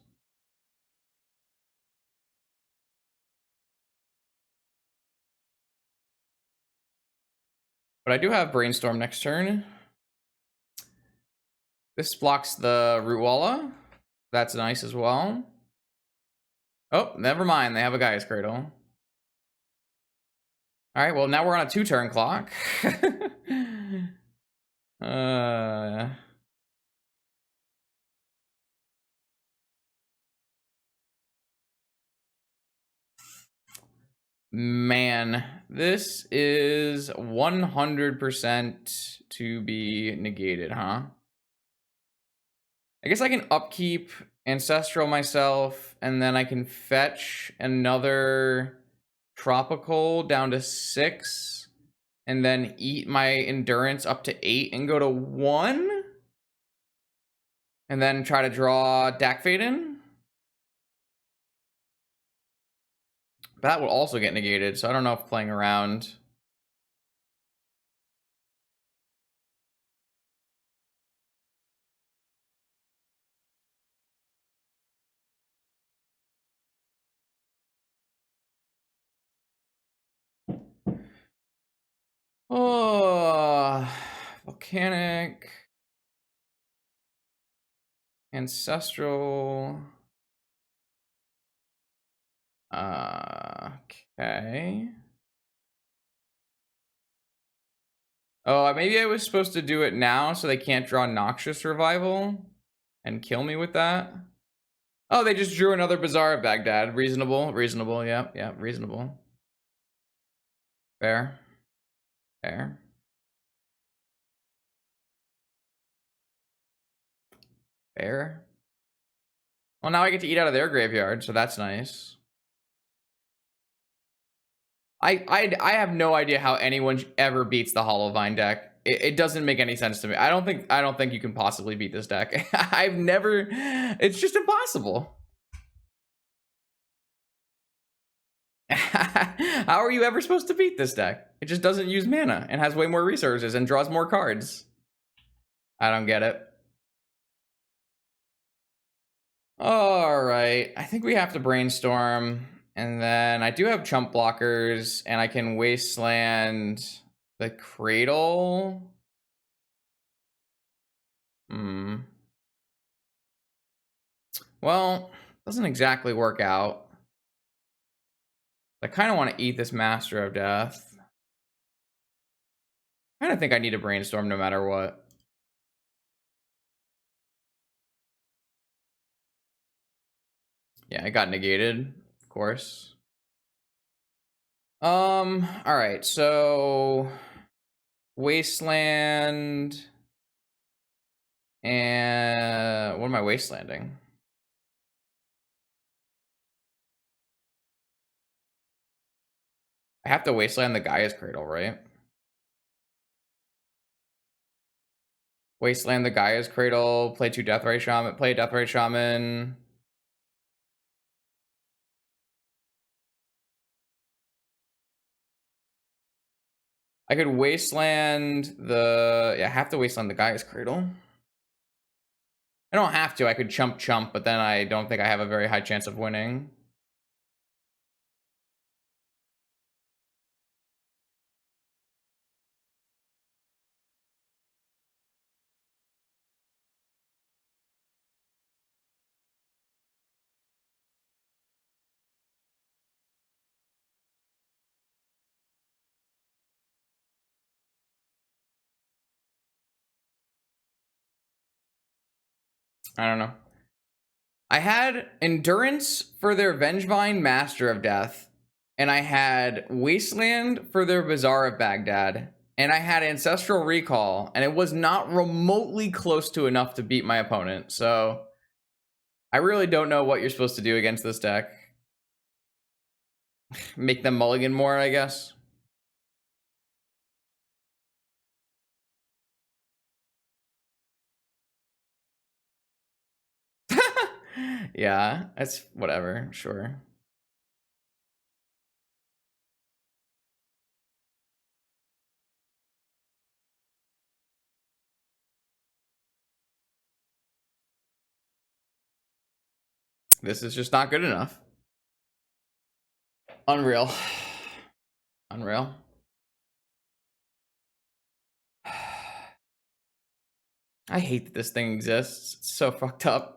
But I do have Brainstorm next turn. This blocks the Rootwalla. That's nice as well. Oh, never mind. They have a Gaia's Cradle. Alright, well, now we're on a 2-turn clock. Man, this is 100% to be negated, huh? I guess I can upkeep Ancestral myself, and then I can fetch another Tropical down to 6, and then eat my Endurance up to 8 and go to 1? And then try to draw Dak Faden? That will also get negated, so I don't know if playing around. Oh, Volcanic. Ancestral. Okay. Oh, maybe I was supposed to do it now so they can't draw Noxious Revival and kill me with that. Oh, they just drew another Bazaar of Baghdad. Reasonable, reasonable, yeah, reasonable. Fair. Fair. Fair. Well, now I get to eat out of their graveyard, so that's nice. I have no idea how anyone ever beats the Hollowvine deck. It doesn't make any sense to me. I don't think you can possibly beat this deck. I've never. It's just impossible. How are you ever supposed to beat this deck? It just doesn't use mana and has way more resources and draws more cards. I don't get it. All right, I think we have to brainstorm, and then I do have chump blockers, and I can wasteland the cradle. Well, doesn't exactly work out. I kind of want to eat this Master of Death. I kind of think I need to brainstorm no matter what. Yeah, it got negated, of course. All right, so Wasteland, and what am I wastelanding? I have to wasteland the Gaia's Cradle, right? Wasteland the Gaia's Cradle, play 2 Deathray Shaman, play Deathray Shaman. I could wasteland the... Yeah, I have to wasteland the Gaia's Cradle. I don't have to. I could chump, but then I don't think I have a very high chance of winning. I don't know. I had Endurance for their Vengevine Master of Death, and I had Wasteland for their Bazaar of Baghdad, and I had Ancestral Recall, and it was not remotely close to enough to beat my opponent, so I really don't know what you're supposed to do against this deck. Make them mulligan more, I guess. Yeah, that's whatever, sure. This is just not good enough. Unreal. Unreal. I hate that this thing exists. It's so fucked up.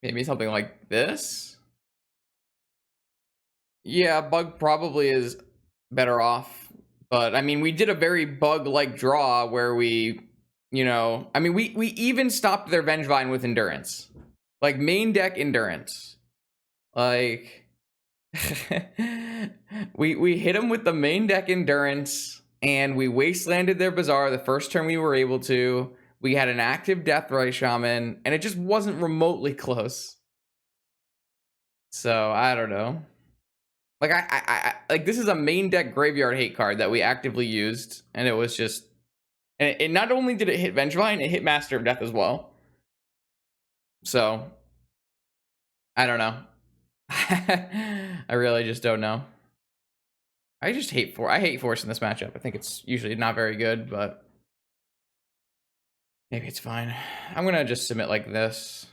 Maybe something like this? Yeah, bug probably is better off. But I mean, we did a very bug-like draw where we, you know, I mean, we even stopped their Vengevine with Endurance. Like, main deck Endurance. Like, we hit them with the main deck Endurance, and we wastelanded their Bazaar the first turn we were able to. We had an active Deathray Shaman, and it just wasn't remotely close. So, I don't know. Like, I like, this is a main deck graveyard hate card that we actively used, and it was just... And it not only did it hit Vengevine, it hit Master of Death as well. So, I don't know. I really just don't know. I hate Force in this matchup. I think it's usually not very good, but maybe it's fine. I'm gonna just submit like this.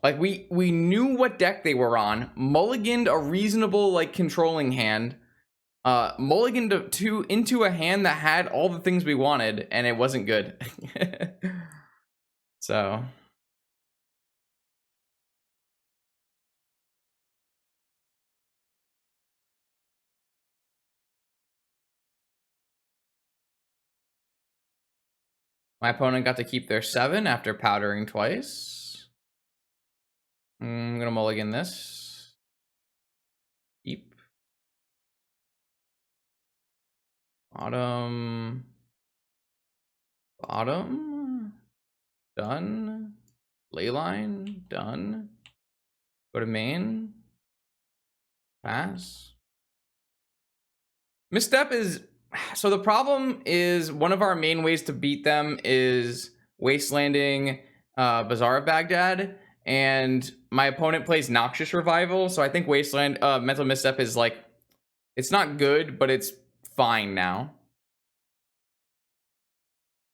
Like, we knew what deck they were on, mulliganed a reasonable, like, controlling hand, mulliganed into a hand that had all the things we wanted, and it wasn't good. So... My opponent got to keep their 7 after powdering twice. I'm gonna mulligan this. Keep. Bottom. Bottom. Done. Leyline. Done. Go to main. Pass. Misstep is... So the problem is one of our main ways to beat them is wastelanding Bazaar of Baghdad, and my opponent plays Noxious Revival, so I think Wasteland Mental Misstep is like, it's not good, but it's fine now.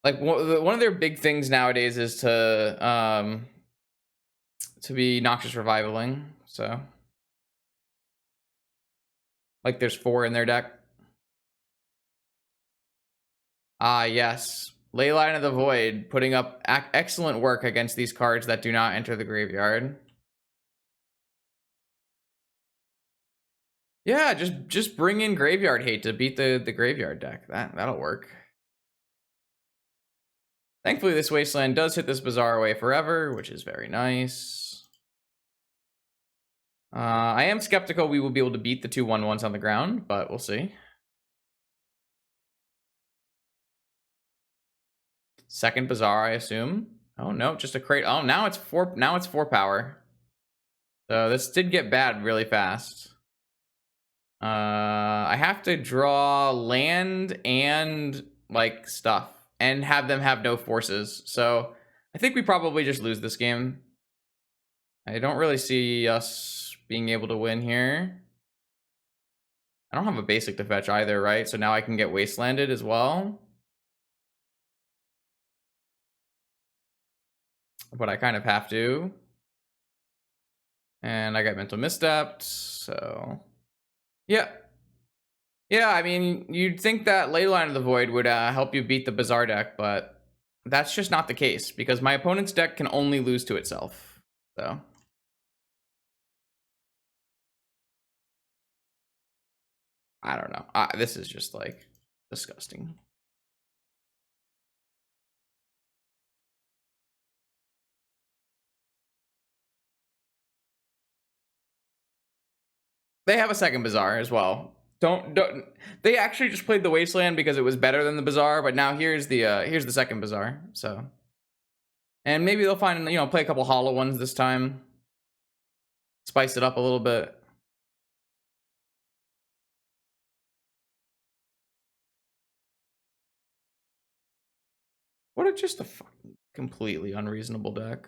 Like one of their big things nowadays is to be Noxious Revivaling, so like there's 4 in their deck. Ah, yes. Leyline of the Void, putting up excellent work against these cards that do not enter the graveyard. Yeah, just bring in Graveyard Hate to beat the graveyard deck. That'll work. Thankfully, this Wasteland does hit this Bazaar away forever, which is very nice. I am skeptical we will be able to beat the 2/1/1s on the ground, but we'll see. Second Bazaar, I assume. Oh no, just a crate. Oh, now it's 4. Now it's 4 power. So this did get bad really fast. I have to draw land and like stuff and have them have no forces. So I think we probably just lose this game. I don't really see us being able to win here. I don't have a basic to fetch either, right? So now I can get wastelanded as well. But I kind of have to. And I got mental misstepped, so yeah. Yeah, I mean, you'd think that Leyline of the Void would help you beat the Bazaar deck, but that's just not the case, because my opponent's deck can only lose to itself, so. I don't know. This is just, like, disgusting. They have a second Bazaar as well. Don't they actually just played the Wasteland because it was better than the Bazaar, but now here's the second Bazaar, so. And maybe they'll find, you know, play a couple hollow ones this time. Spice it up a little bit. What a just a fucking completely unreasonable deck.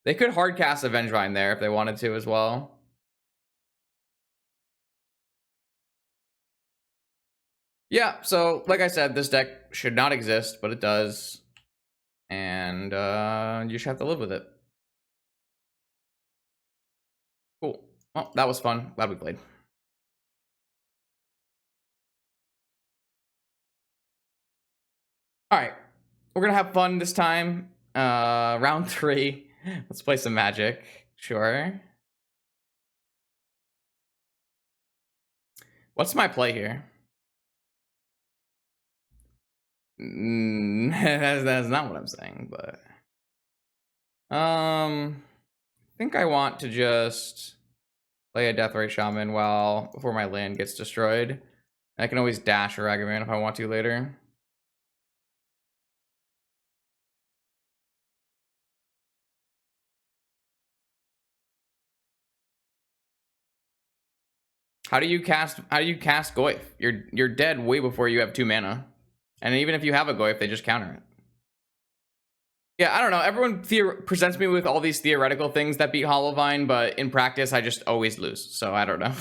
They could hard cast a Vengevine there if they wanted to as well. Yeah, so like I said, this deck should not exist, but it does. And you just have to live with it. Cool. Well, that was fun. Glad we played. All right. We're going to have fun this time. Round 3. Let's play some Magic. Sure. What's my play here? That's not what I'm saying, but I think I want to just play a Deathrite Shaman before my land gets destroyed. I can always dash a Ragavan if I want to later. How do you cast Goyf? You're dead way before you have 2 mana. And even if you have a Goyf, they just counter it. Yeah, I don't know. Everyone presents me with all these theoretical things that beat Hollowvine, but in practice, I just always lose. So I don't know.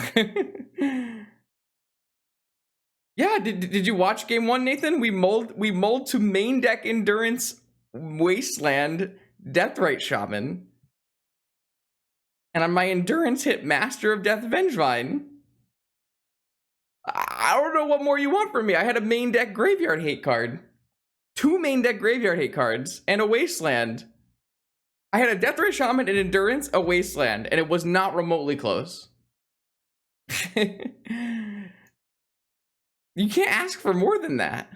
Yeah, did you watch game 1, Nathan? We mulled to main deck Endurance Wasteland Deathrite Shaman. And on my Endurance hit Master of Death Vengevine. I don't know what more you want from me. I had a main deck Graveyard Hate card. 2 main deck Graveyard Hate cards and a Wasteland. I had a Deathrite Shaman, an Endurance, a Wasteland, and it was not remotely close. You can't ask for more than that.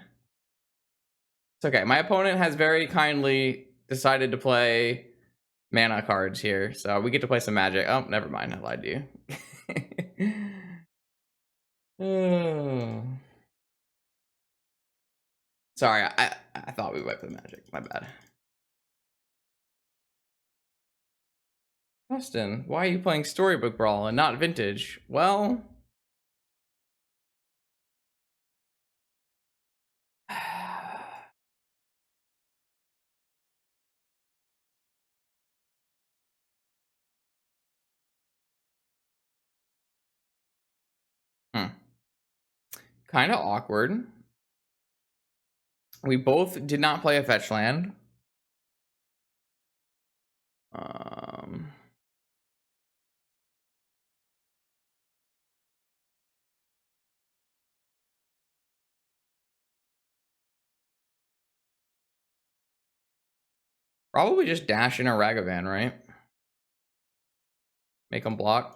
It's okay. My opponent has very kindly decided to play mana cards here, so we get to play some Magic. Oh, never mind. I lied to you. Sorry, I thought we went for the Magic. My bad. Austin, why are you playing Storybook Brawl and not Vintage? Well, kind of awkward. We both did not play a fetch land. Probably just dash in a Ragavan, right? Make them block.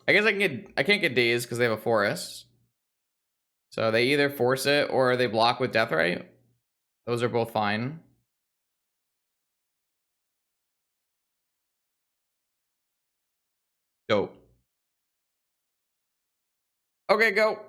I guess I can't get Daze because they have a forest. So they either force it or they block with Deathrite. Those are both fine. Dope. Okay, go.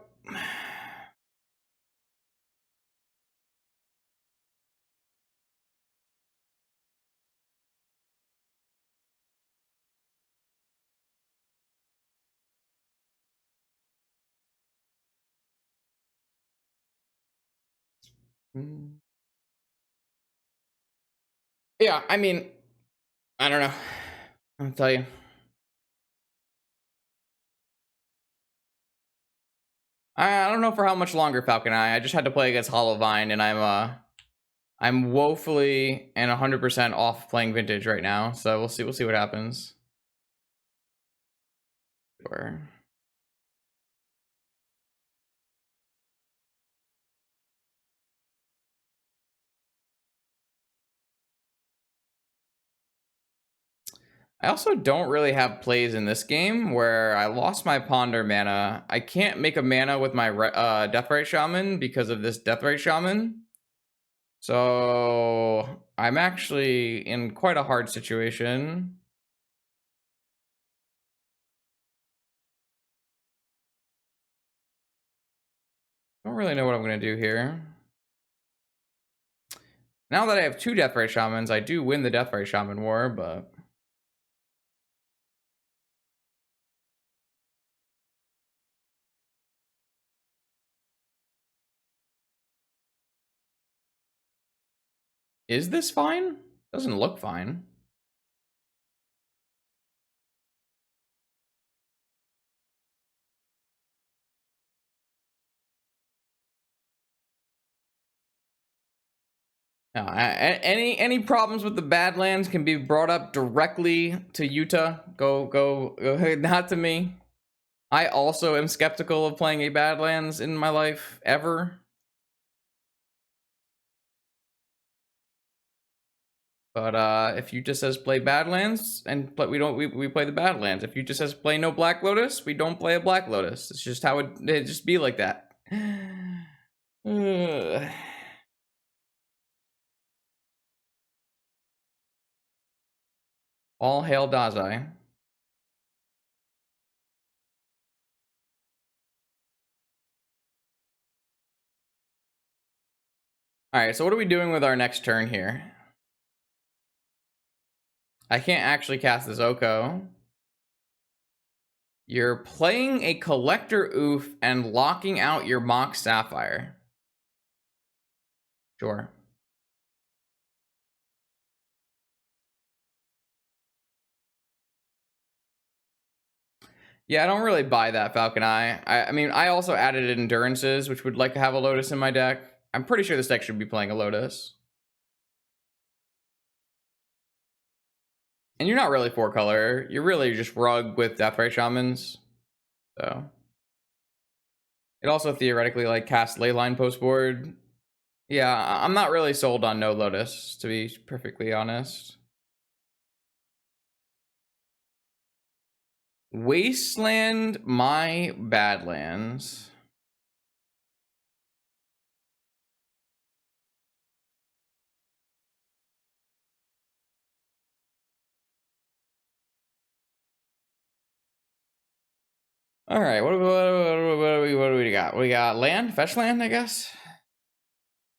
Yeah, I mean, I don't know. I'll tell you. I don't know for how much longer, Falcon Eye. I just had to play against Hollowvine, and I'm woefully and 100% off playing Vintage right now. So we'll see what happens. Sure. I also don't really have plays in this game where I lost my Ponder mana. I can't make a mana with my Deathrite Shaman because of this Deathrite Shaman. So I'm actually in quite a hard situation. Don't really know what I'm going to do here. Now that I have two Deathrite Shamans, I do win the Deathrite Shaman war, but... Is this fine? Doesn't look fine. Any problems with the Badlands can be brought up directly to Utah. Go, not to me. I also am skeptical of playing a Badlands in my life, ever. But if Utah says play Badlands, and we play the Badlands. If Utah says play no Black Lotus, we don't play a Black Lotus. It's just how it just be like that. All hail Dazai. Alright, so what are we doing with our next turn here? I can't actually cast this Oko. You're playing a Collector Oof and locking out your Mox Sapphire. Sure. Yeah, I don't really buy that, Falcon Eye. I mean, I also added Endurances, which would like to have a Lotus in my deck. I'm pretty sure this deck should be playing a Lotus. And you're not really 4-color. You're really just Rug with Deathrite Shamans. So. It also theoretically, like, casts Leyline post board. Yeah, I'm not really sold on no Lotus, to be perfectly honest. Wasteland, my Badlands. All right, what do we got? We got land, fetch land, I guess.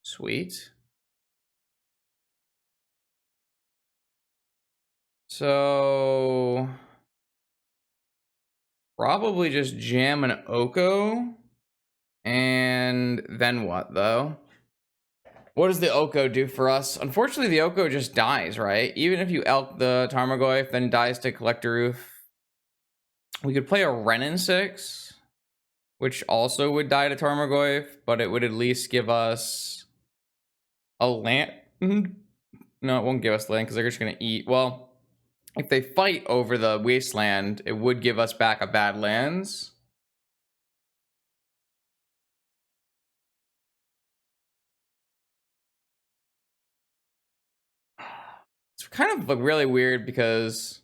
Sweet. So probably just jam an Oko. And then what, though? What does the Oko do for us? Unfortunately, the Oko just dies, right? Even if you elk the Tarmogoyf, then dies to Collector Roof. We could play a Renin 6, which also would die to Tarmogoyf, but it would at least give us a land. No, it won't give us land because they're just going to eat. Well, if they fight over the Wasteland, it would give us back a Badlands. It's kind of like really weird because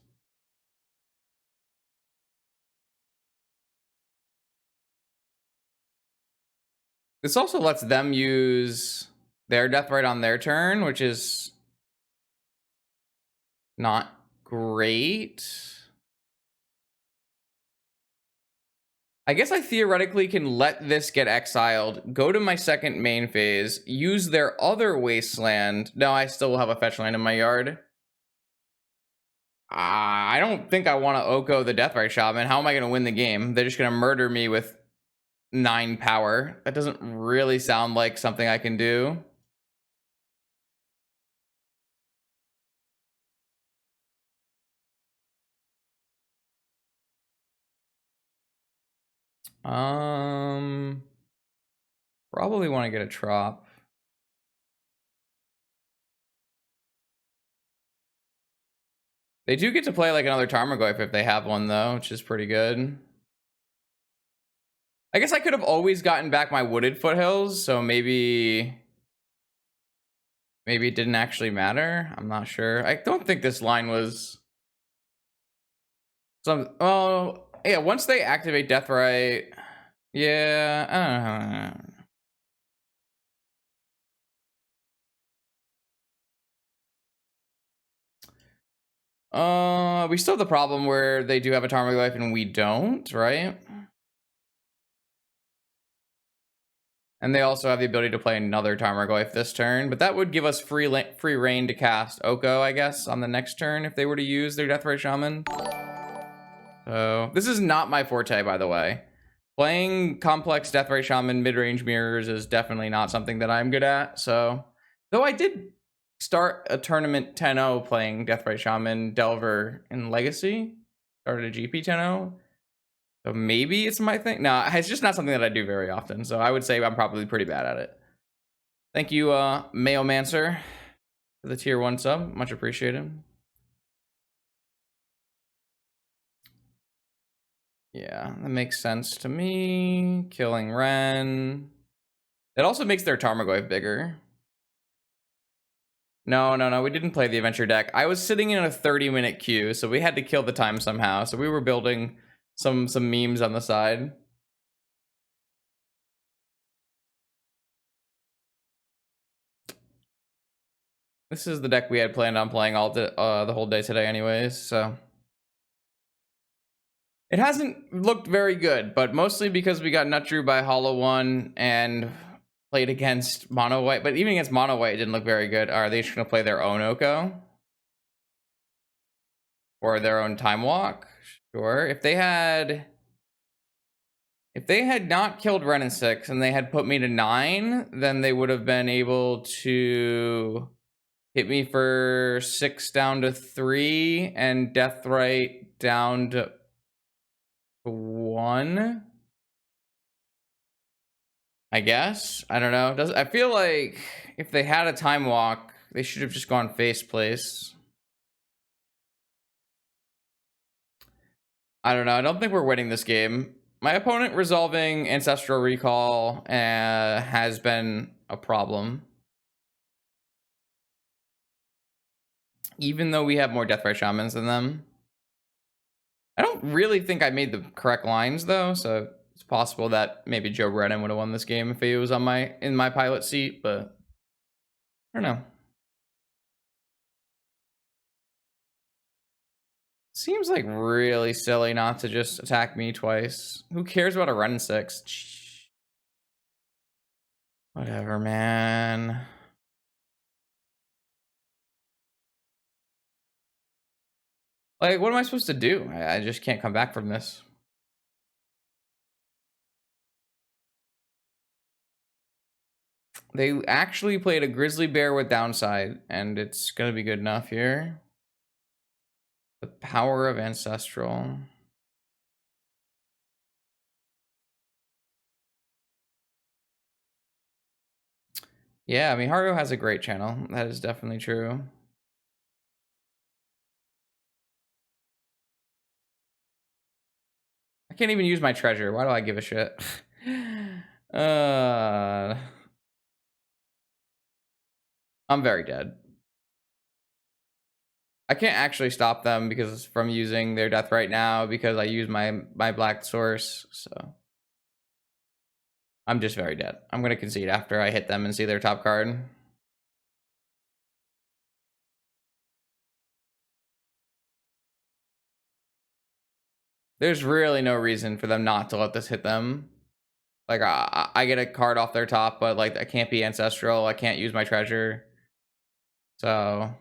this also lets them use their death right on their turn, which is not great. I guess I theoretically can let this get exiled, go to my second main phase, use their other wasteland. No, I still will have a fetch land in my yard. I don't think I want to Oko the Deathrite Shaman. How am I going to win the game? They're just going to murder me with 9 power. That doesn't really sound like something I can do. Probably want to get a Trop. They do get to play like another Tarmogoyf if they have one, though, which is pretty good. I guess I could have always gotten back my Wooded Foothills, so maybe it didn't actually matter. I'm not sure. I don't think this line was some. Oh, yeah. Once they activate Deathrite, yeah. I don't know. We still have the problem where they do have a Tarmogoyf and we don't, right? And they also have the ability to play another Tarmogoyf this turn, but that would give us free reign to cast Oko, I guess, on the next turn if they were to use their Deathrite Shaman. So this is not my forte, by the way. Playing complex Deathrite Shaman mid-range mirrors is definitely not something that I'm good at. So, though I did start a tournament 10-0 playing Deathrite Shaman Delver in Legacy. Started a GP 10-0. So maybe it's my thing. No, it's just not something that I do very often. So I would say I'm probably pretty bad at it. Thank you, Mayomancer, for the tier 1 sub. Much appreciated. Yeah, that makes sense to me. Killing Ren. It also makes their Tarmogoyf bigger. No. We didn't play the adventure deck. I was sitting in a 30-minute queue, so we had to kill the time somehow. So we were building some memes on the side. This is the deck we had planned on playing all the whole day today anyways, so. It hasn't looked very good, but mostly because we got nut drew by Hollow One and played against Mono White. But even against Mono White, it didn't look very good. Are they just going to play their own Oko? Or their own Time Walk? Sure. If they had not killed Ren in 6 and they had put me to 9, then they would have been able to hit me for 6 down to 3 and Deathrite down to 1. I guess. I don't know. I feel like if they had a Time Walk, they should have just gone face place. I don't know. I don't think we're winning this game. My opponent resolving Ancestral Recall has been a problem. even though we have more Deathbright Shamans than them. I don't really think I made the correct lines though, so it's possible that maybe Joe Brennan would have won this game if he was on in my pilot seat, but I don't know. Seems like really silly not to just attack me twice. Who cares about a run 6? Whatever, man. Like, what am I supposed to do? I just can't come back from this. They actually played a grizzly bear with downside, and it's gonna be good enough here. The power of ancestral. Yeah, I mean, Haru has a great channel. That is definitely true. I can't even use my treasure. Why do I give a shit? I'm very dead. I can't actually stop them because from using their death right now because I use my black source. So I'm just very dead. I'm gonna concede after I hit them and see their top card. There's really no reason for them not to let this hit them. Like I get a card off their top, but like I can't be ancestral. I can't use my treasure. So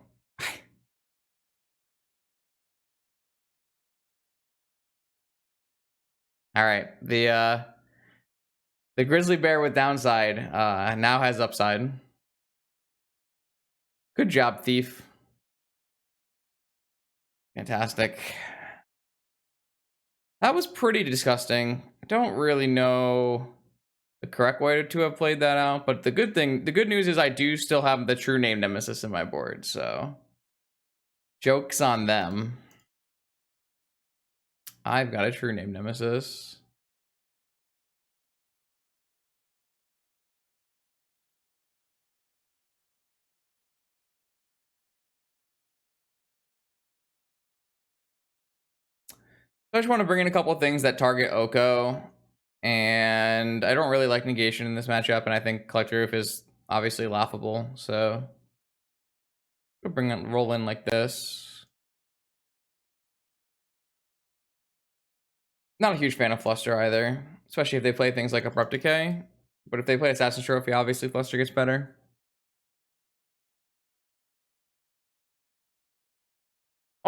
all right. The grizzly bear with downside now has upside. Good job, thief. Fantastic. That was pretty disgusting. I don't really know the correct way to have played that out, but the good news is I do still have the true name nemesis in my board, so joke's on them. I've got a true name nemesis. I just want to bring in a couple of things that target Oko, and I don't really like negation in this matchup, and I think Collector Roof is obviously laughable, so I'll roll in like this. Not a huge fan of Fluster either, especially if they play things like Abrupt Decay, but if they play Assassin's Trophy, obviously Fluster gets better.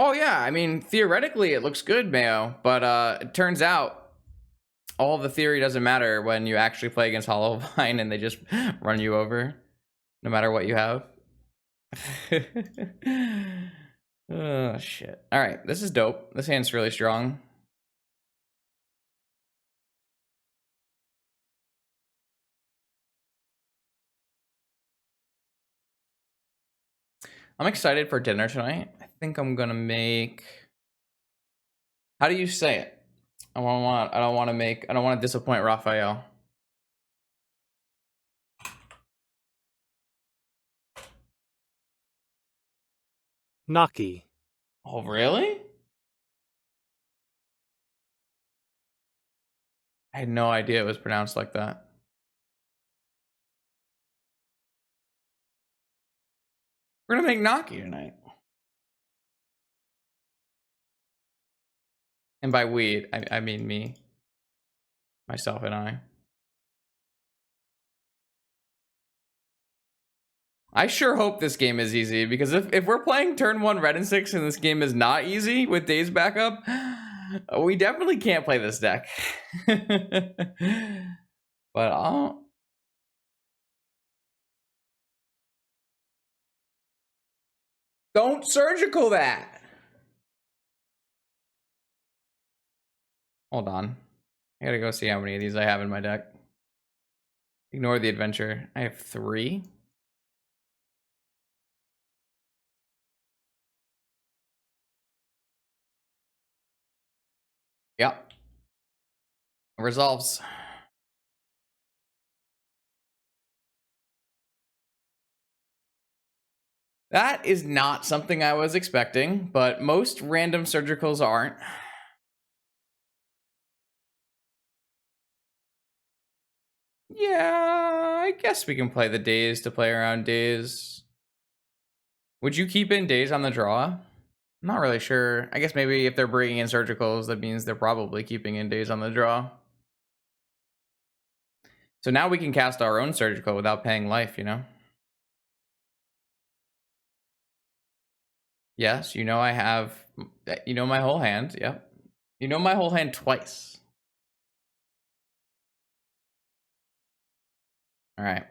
Oh yeah, I mean theoretically it looks good, Mayo, but it turns out all the theory doesn't matter when you actually play against Hollow Vine and they just run you over, no matter what you have. Oh shit! All right, this is dope. This hand's really strong. I'm excited for dinner tonight. I think I'm gonna make. How do you say it? I don't want to disappoint Raphael. Naki. Oh really? I had no idea it was pronounced like that. We're gonna make Naki tonight. And by we, I mean me, myself, and I. I sure hope this game is easy because if we're playing turn 1 red and 6 and this game is not easy with Days backup, we definitely can't play this deck. But I'll. Don't surgical that. Hold on. I gotta go see how many of these I have in my deck. Ignore the adventure. I have 3. Yep. Resolves. That is not something I was expecting, but most random surgicals aren't. Yeah, I guess we can play the days to play around days. Would you keep in days on the draw? I'm not really sure. I guess maybe if they're bringing in surgicals, that means they're probably keeping in days on the draw. So now we can cast our own surgical without paying life, you know? Yes, you know I have, you know my whole hand, yep. You know my whole hand twice. All right.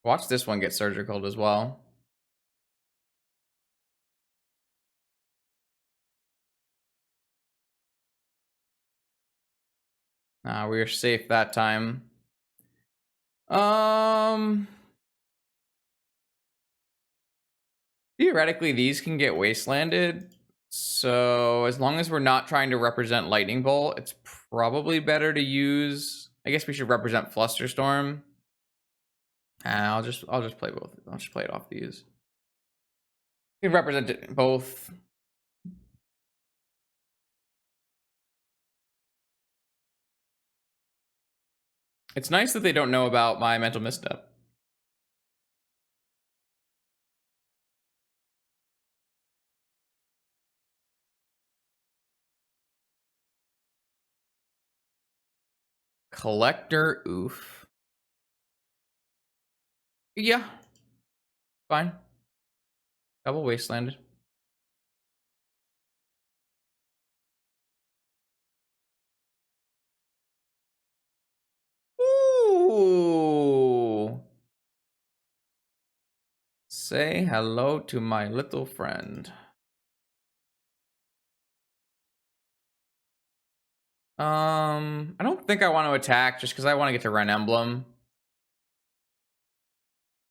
Watch this one get surgical as well. We are safe that time. Um, Theoretically, these can get wastelanded. So as long as we're not trying to represent lightning bolt, it's probably better to use. I guess we should represent flusterstorm. I'll just play both. I'll just play it off these. You can represent it both. It's nice that they don't know about my mental misstep. Collector, oof. Yeah, fine. Double wastelanded. Ooh. Say hello to my little friend. I don't think I want to attack just because I want to get to Ren Emblem.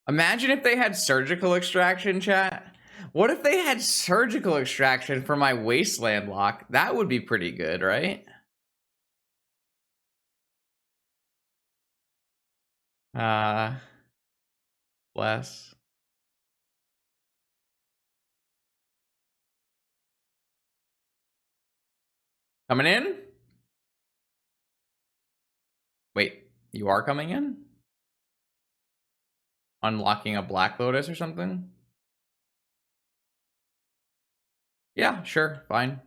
Imagine if they had surgical extraction, chat. What if they had surgical extraction for my wasteland lock? That would be pretty good, right? Uh, Bless. Coming in? Wait, you are coming in? Unlocking a Black Lotus or something? Yeah, sure, fine.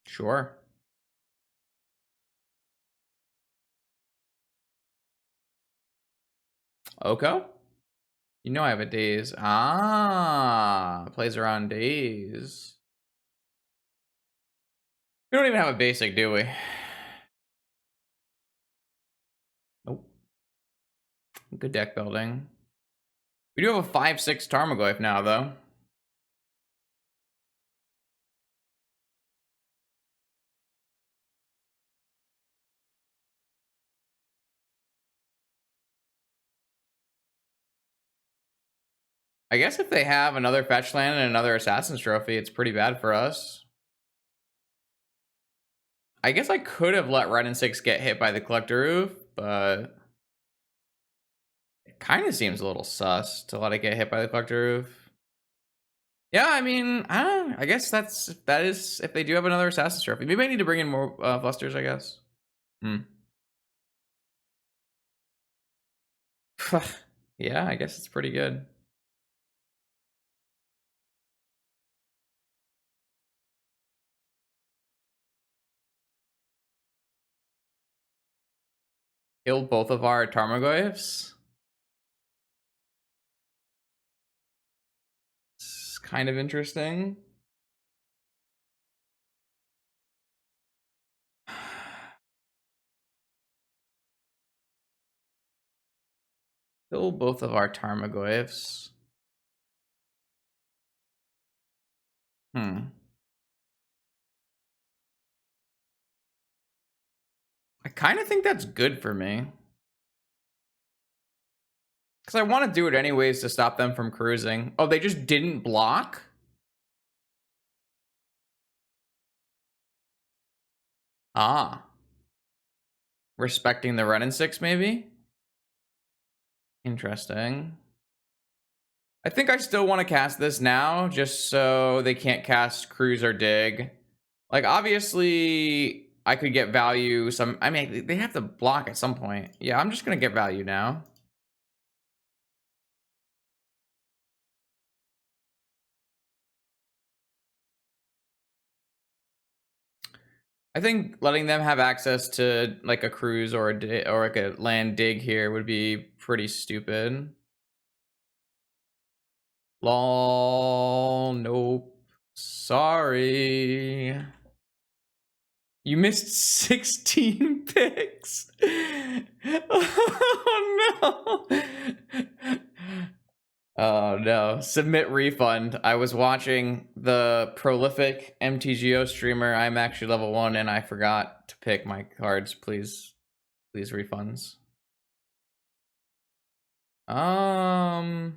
Sure. Oko? You know I have a daze. Plays around days. We don't even have a basic, do we? Nope. Good deck building. We do have a 5/6 Tarmogoyf now, though. I guess if they have another fetch land and another Assassin's Trophy, it's pretty bad for us. I guess I could have let Red and 6 get hit by the Collector Roof, but it kind of seems a little sus to let it get hit by the Collector Roof. Yeah, I mean, I guess that is if they do have another Assassin's Trophy. Maybe I need to bring in more Flusters, I guess. Hmm. Yeah, I guess it's pretty good. Killed both of our Tarmogoyfs. It's kind of interesting. Kill both of our Tarmogoyfs. Hmm. I kind of think that's good for me. Because I want to do it anyways to stop them from cruising. Oh, they just didn't block? Ah. Respecting the run and 6, maybe? Interesting. I think I still want to cast this now, just so they can't cast cruise or dig. Like, obviously, I could get value some... I mean, they have to block at some point. Yeah, I'm just going to get value now. I think letting them have access to like a cruise or or like a land dig here would be pretty stupid. Lol, nope. Sorry. You missed 16 picks. Oh no. Oh no. Submit refund. I was watching the prolific MTGO streamer. I'm actually level 1 and I forgot to pick my cards. Please refunds. I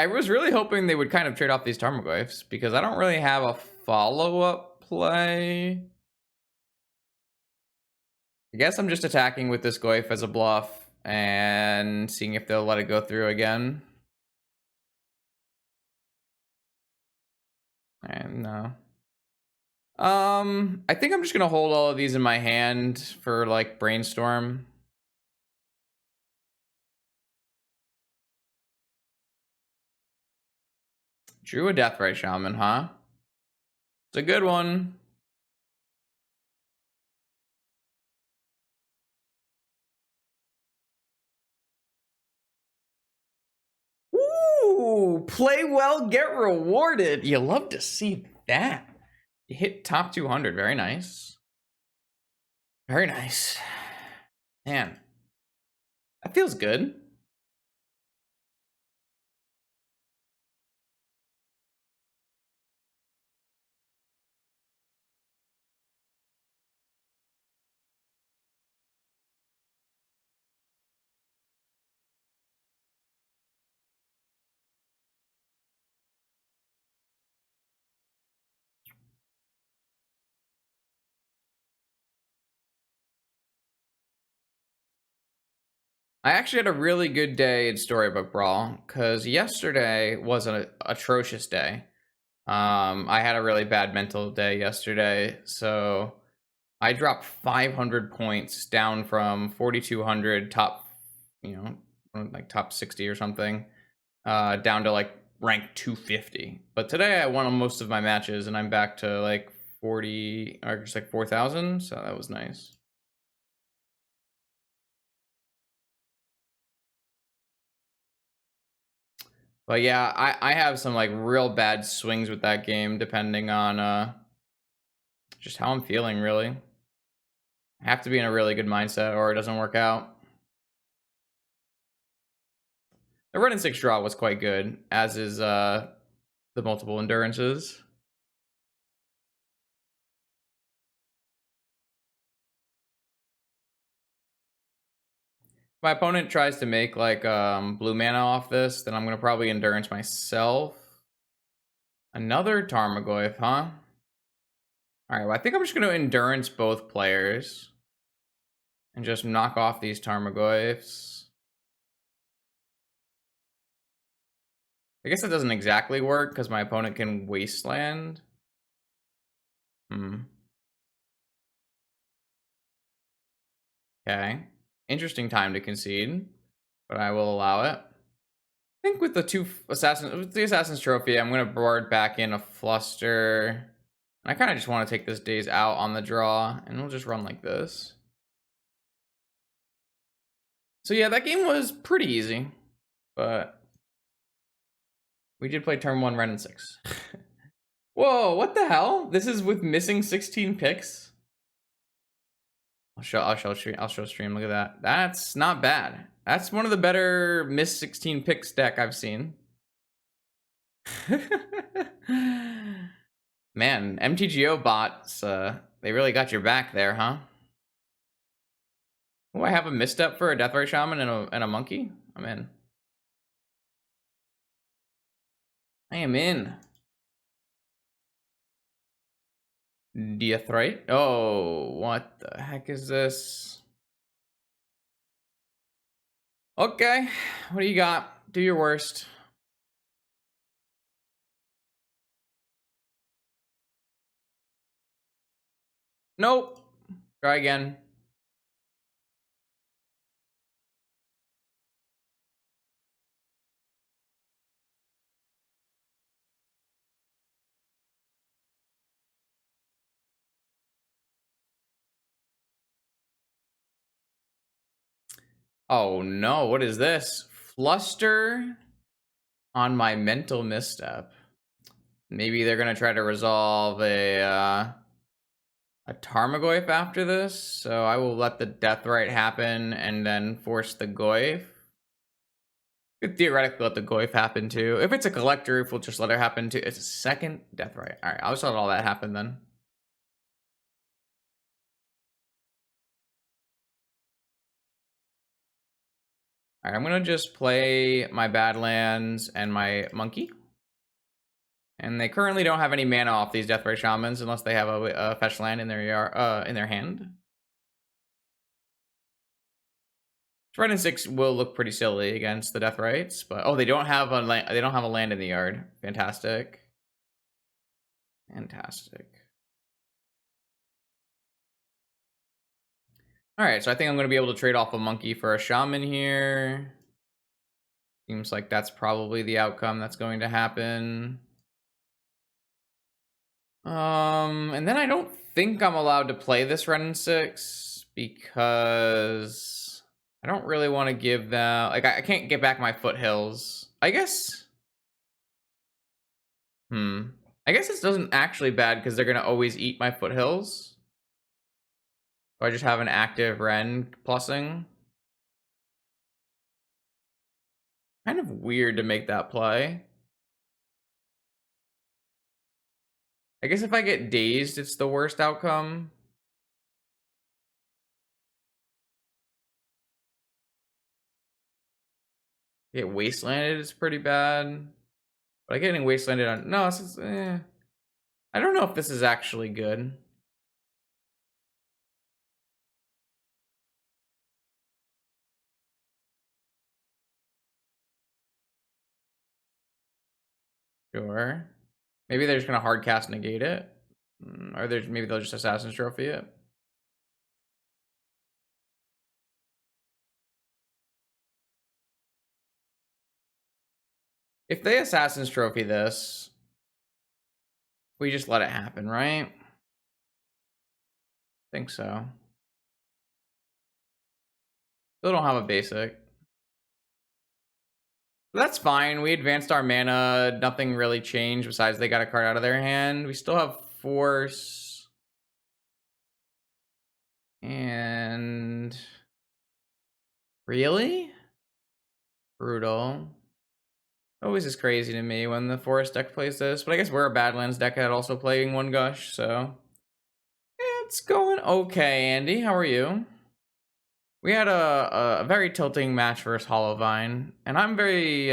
was really hoping they would kind of trade off these Tarmogoyfs because I don't really have a follow-up play. I guess I'm just attacking with this Goyf as a bluff and seeing if they'll let it go through again. And no. I think I'm just gonna hold all of these in my hand for like brainstorm. Drew a Deathrite Shaman, huh? It's a good one. Ooh, play well, get rewarded. You love to see that. You hit top 200. Very nice. Very nice. Man, that feels good. I actually had a really good day in Storybook Brawl because yesterday was an atrocious day. I had a really bad mental day yesterday, so I dropped 500 points down from 4,200 top, like top 60 or something, down to like rank 250. But today I won most of my matches and I'm back to like 40 or just like 4,000, so that was nice. But yeah, I have some like real bad swings with that game depending on just how I'm feeling really. I have to be in a really good mindset or it doesn't work out. The run and 6 draw was quite good, as is the multiple endurances. If my opponent tries to make like blue mana off this, then I'm gonna probably endurance myself. Another Tarmogoyf, huh? Alright, well I think I'm just gonna endurance both players. And just knock off these Tarmogoyfs. I guess that doesn't exactly work because my opponent can wasteland. Okay. Interesting time to concede, but I will allow it. I think with the Assassin's Trophy, I'm gonna board back in a Fluster. I kind of just want to take this days out on the draw, and we'll just run like this. So yeah, that game was pretty easy, but we did play turn 1 Ren and 6. Whoa, what the hell? This is with missing 16 picks. I'll show stream. Look at that. That's not bad. That's one of the better miss 16 picks deck I've seen. Man, MTGO bots, they really got your back there, huh? Oh, I have a misstep for a Deathrite Shaman and a monkey. I'm in. I am in. Deathrite. Oh, what the heck is this? Okay, what do you got? Do your worst. Nope. Try again. Oh no, what is this? Fluster on my mental misstep. Maybe they're gonna try to resolve a Tarmogoyf after this, so I will let the Deathrite happen and then force the Goyf. Could theoretically let the Goyf happen too. If it's a collector, if we'll just let it happen too. It's a second Deathrite. Alright, I'll just let all that happen then. Alright, I'm gonna just play my Badlands and my Monkey. And they currently don't have any mana off these Deathrite Shamans unless they have a fetch land in their hand. Red and 6 will look pretty silly against the Deathrites, but oh, they don't have a land in the yard. Fantastic. Fantastic. All right, so I think I'm going to be able to trade off a monkey for a shaman here. Seems like that's probably the outcome that's going to happen. And then I don't think I'm allowed to play this Ren and 6 because I don't really want to give them, like, I can't get back my foothills. I guess. I guess this doesn't actually bad because they're gonna always eat my foothills. So I just have an active Ren plussing. Kind of weird to make that play. I guess if I get dazed, it's the worst outcome. Get wastelanded is pretty bad. But getting wastelanded on no, this is I don't know if this is actually good. Sure. Maybe they're just gonna hard cast negate it. Or maybe they'll just Assassin's Trophy it. If they Assassin's Trophy this, we just let it happen, right? Think so. Still don't have a basic. That's fine. We advanced our mana. Nothing really changed besides they got a card out of their hand. We still have force. And really? Brutal. Always is crazy to me when the forest deck plays this, but I guess we're a Badlands deck at also playing one gush, so it's going okay. Andy, how are you? We had a very tilting match versus Hollowvine, and I'm very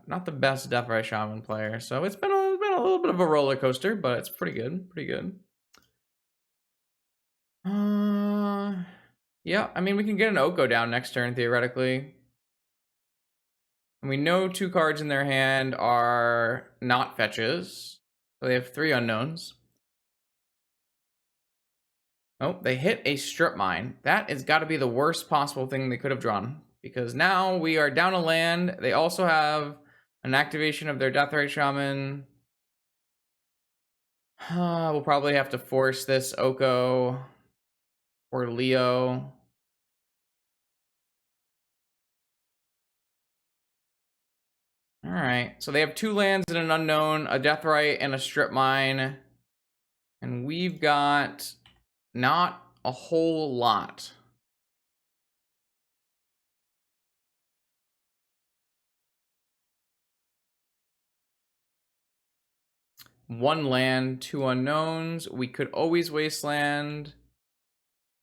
not the best Deathrite Shaman player, so it's been a little bit of a roller coaster, but it's pretty good, pretty good. Yeah, I mean we can get an Oko down next turn theoretically. And we know 2 cards in their hand are not fetches, so they have 3 unknowns. Oh, they hit a strip mine. That has got to be the worst possible thing they could have drawn. Because now we are down a land. They also have an activation of their Deathrite Shaman. We'll probably have to force this Oko or Leo. Alright, so they have 2 lands and an unknown, a Deathrite and a strip mine. And we've got not a whole lot. One land, 2 unknowns. We could always wasteland.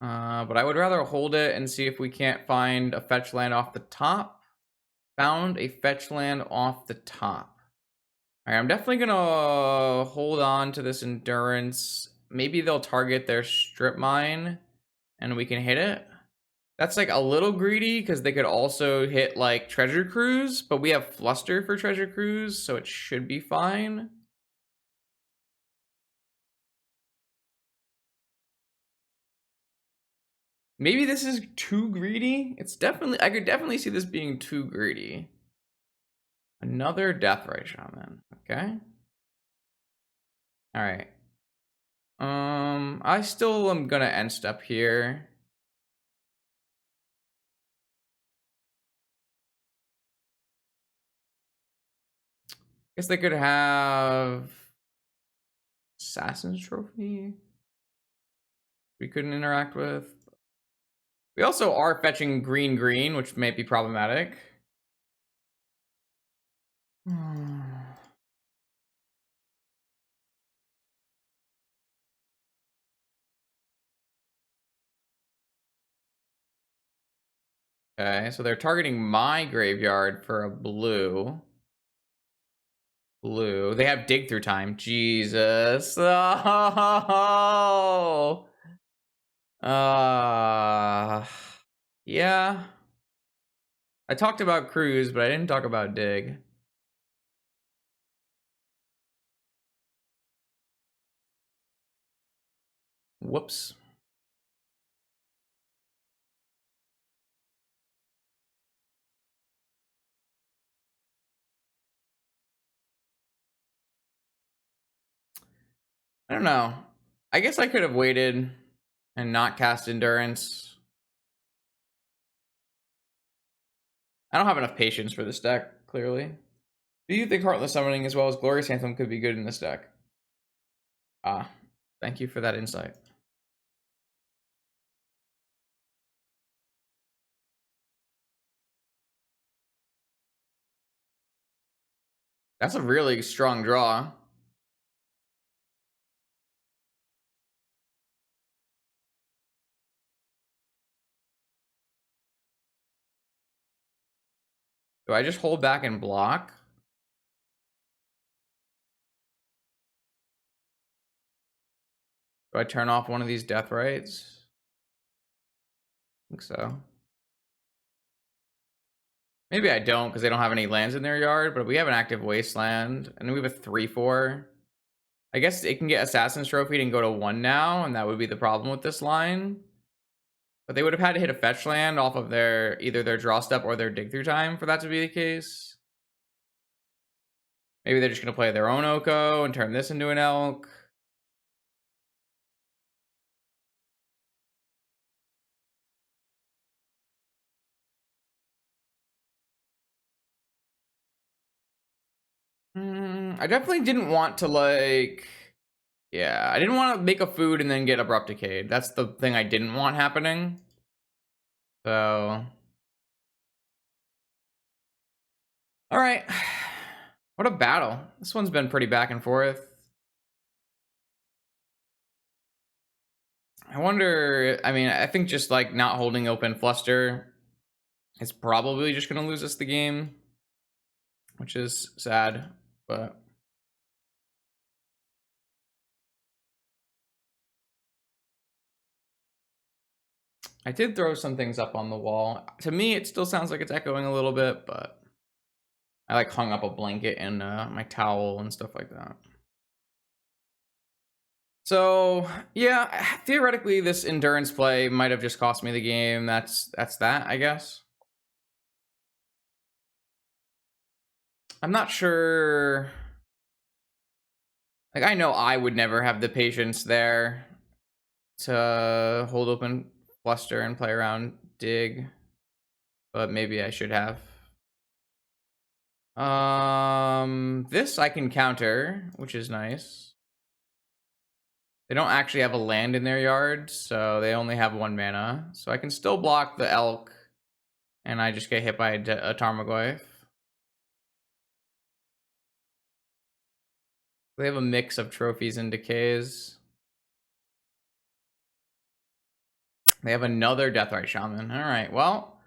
But I would rather hold it and see if we can't find a fetch land off the top. Found a fetch land off the top. All right, I'm definitely gonna hold on to this endurance. Maybe they'll target their strip mine and we can hit it. That's like a little greedy because they could also hit like treasure cruise, but we have fluster for treasure cruise, so it should be fine. Maybe this is too greedy. It's definitely, I could definitely see this being too greedy. Another Deathray Shaman. Okay. All right. I still am gonna end step here. Guess they could have Assassin's Trophy. We couldn't interact with. We also are fetching green, which may be problematic. Okay, so they're targeting my graveyard for a blue. Blue. They have dig through time. Jesus. Oh. Yeah. I talked about cruise, but I didn't talk about dig. Whoops. I don't know. I guess I could have waited and not cast endurance. I don't have enough patience for this deck, clearly. Do you think Heartless Summoning as well as Glorious Anthem could be good in this deck? Ah, thank you for that insight. That's a really strong draw. Do I just hold back and block? Do I turn off one of these death rights? I think so. Maybe I don't because they don't have any lands in their yard, but we have an active wasteland and we have a 3/4. I guess it can get Assassin's Trophy and go to 1 now, and that would be the problem with this line. But they would have had to hit a fetch land off of their either their draw step or their dig through time for that to be the case. Maybe they're just gonna play their own Oko and turn this into an elk. I definitely didn't want to like, yeah, I didn't want to make a food and then get abrupt decayed. That's the thing I didn't want happening. So, all right, what a battle. This one's been pretty back and forth. I wonder, I mean, I think just like not holding open fluster is probably just going to lose us the game, which is sad, but I did throw some things up on the wall. To me, it still sounds like it's echoing a little bit, but I like hung up a blanket and my towel and stuff like that. So yeah, theoretically, this endurance play might have just cost me the game. That's that, I guess. I'm not sure. Like, I know I would never have the patience there to hold open fluster and play around dig, but maybe I should have. This I can counter, which is nice. They don't actually have a land in their yard, so they only have 1 mana. So I can still block the elk, and I just get hit by a Tarmogoyf. They have a mix of trophies and decays. They have another Deathrite Shaman. All right, well,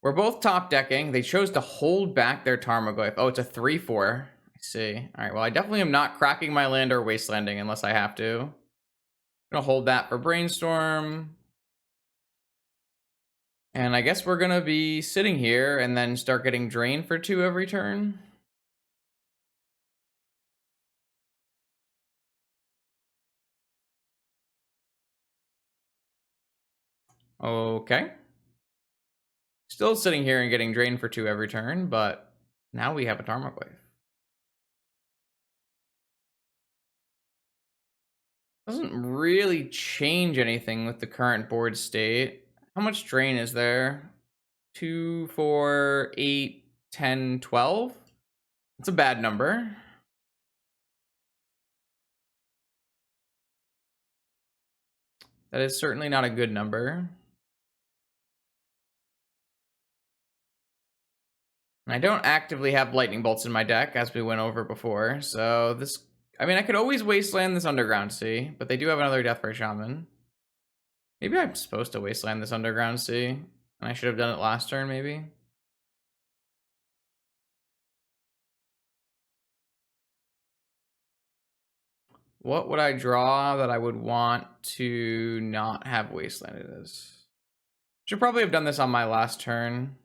we're both top decking. They chose to hold back their Tarmogoyf. Oh, it's a 3/4. I see. All right, well, I definitely am not cracking my land or wastelanding unless I have to. I'm gonna hold that for Brainstorm. And I guess we're gonna be sitting here and then start getting drained for 2 every turn. Okay. Still sitting here and getting drained for 2 every turn, but now we have a Tarmogoyf. Doesn't really change anything with the current board state. How much drain is there? 2, 4, 8, 10, 12? It's a bad number. That is certainly not a good number. I don't actively have lightning bolts in my deck, as we went over before, so this... I mean, I could always wasteland this Underground Sea, but they do have another Deathfire Shaman. Maybe I'm supposed to wasteland this Underground Sea, and I should have done it last turn, maybe? What would I draw that I would want to not have wastelanded as? Should probably have done this on my last turn.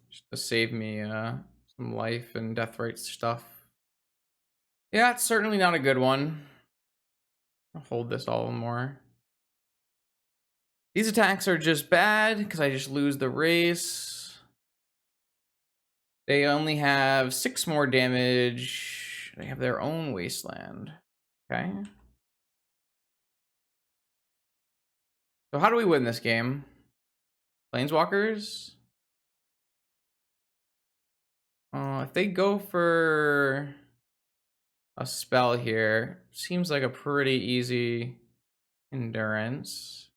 Just to save me some life and death rate stuff. Yeah, it's certainly not a good one. I'll hold this all more. These attacks are just bad because I just lose the race. They only have 6 more damage. They have their own wasteland. Okay. So how do we win this game? Planeswalkers? If they go for a spell here, seems like a pretty easy endurance.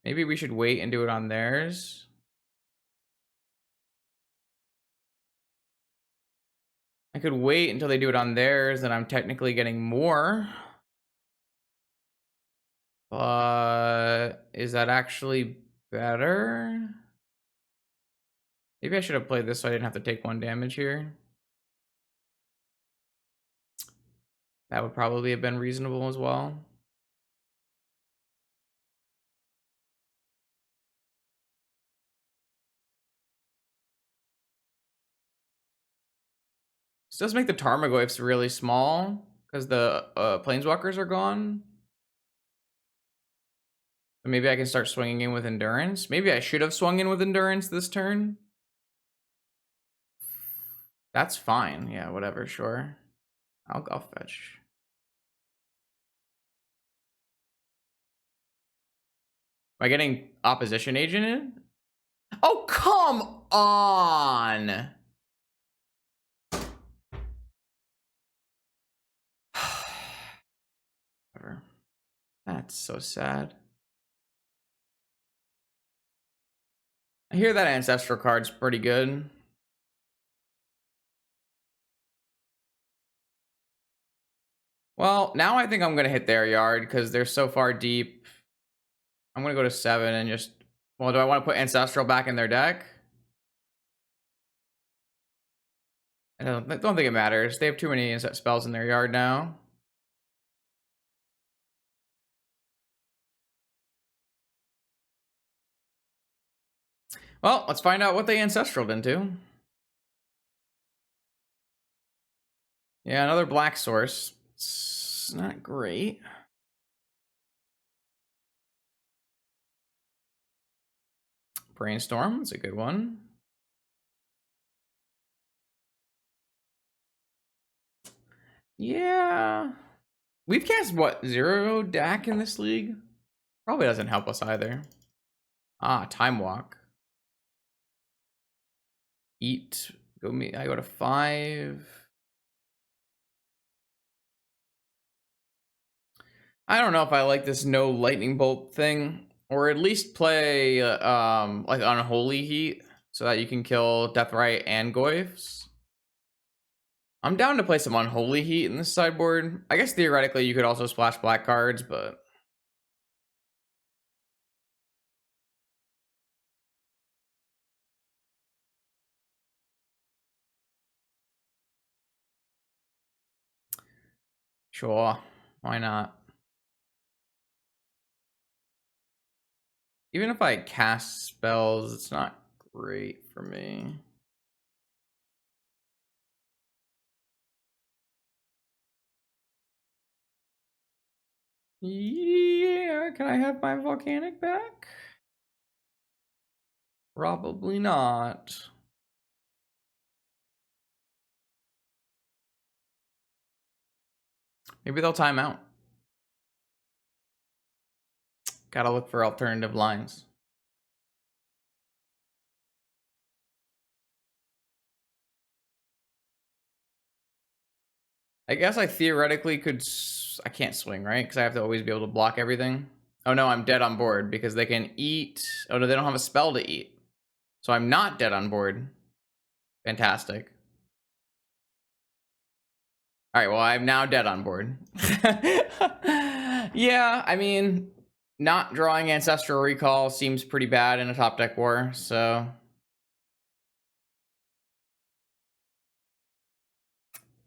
Maybe we should wait and do it on theirs. I could wait until they do it on theirs, and I'm technically getting more. But is that actually better? Maybe I should have played this so I didn't have to take 1 damage here. That would probably have been reasonable as well. This does make the Tarmogoyfs really small because the Planeswalkers are gone. So maybe I can start swinging in with Endurance. Maybe I should have swung in with Endurance this turn. That's fine. Yeah, whatever, sure. I'll fetch. Am I getting Opposition Agent in? Oh, come on! Whatever. That's so sad. I hear that Ancestral card's pretty good. Well, now I think I'm going to hit their yard because they're so far deep. I'm going to go to 7 and just... Well, do I want to put Ancestral back in their deck? I don't think it matters. They have too many spells in their yard now. Well, let's find out what they Ancestraled into. Yeah, another black source. It's not great. Brainstorm, that's a good one. Yeah. We've cast, what, 0 DAC in this league? Probably doesn't help us either. Ah, Time Walk. Eat. I go to 5. I don't know if I like this no lightning bolt thing, or at least play like unholy heat so that you can kill Deathrite and Goyfs. I'm down to play some unholy heat in this sideboard. I guess theoretically you could also splash black cards, but sure, why not? Even if I cast spells, it's not great for me. Yeah, can I have my volcanic back? Probably not. Maybe they'll time out. Gotta look for alternative lines. I guess I theoretically could. I can't swing, right? Because I have to always be able to block everything. Oh no, I'm dead on board because they can eat. Oh no, they don't have a spell to eat. So I'm not dead on board. Fantastic. All right, well, I'm now dead on board. Yeah, I mean, not drawing Ancestral Recall seems pretty bad in a top deck war, so.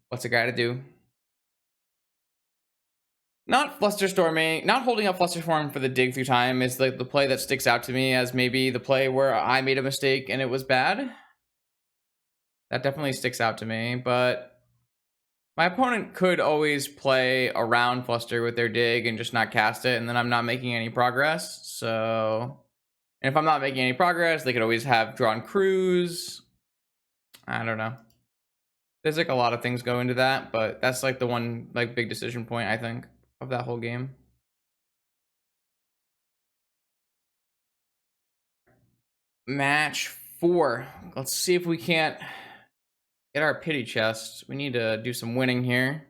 What's a guy to do? Not Flusterstorming, not holding up Flusterstorm for the dig through time is like the play that sticks out to me as maybe the play where I made a mistake and it was bad. That definitely sticks out to me, but my opponent could always play around Fluster with their dig and just not cast it, and then I'm not making any progress. So, and if I'm not making any progress, they could always have drawn Cruise. I don't know. There's like a lot of things go into that, but that's like the one like big decision point I think of that whole game. Match 4. Let's see if we can't get our pity chest. We need to do some winning here.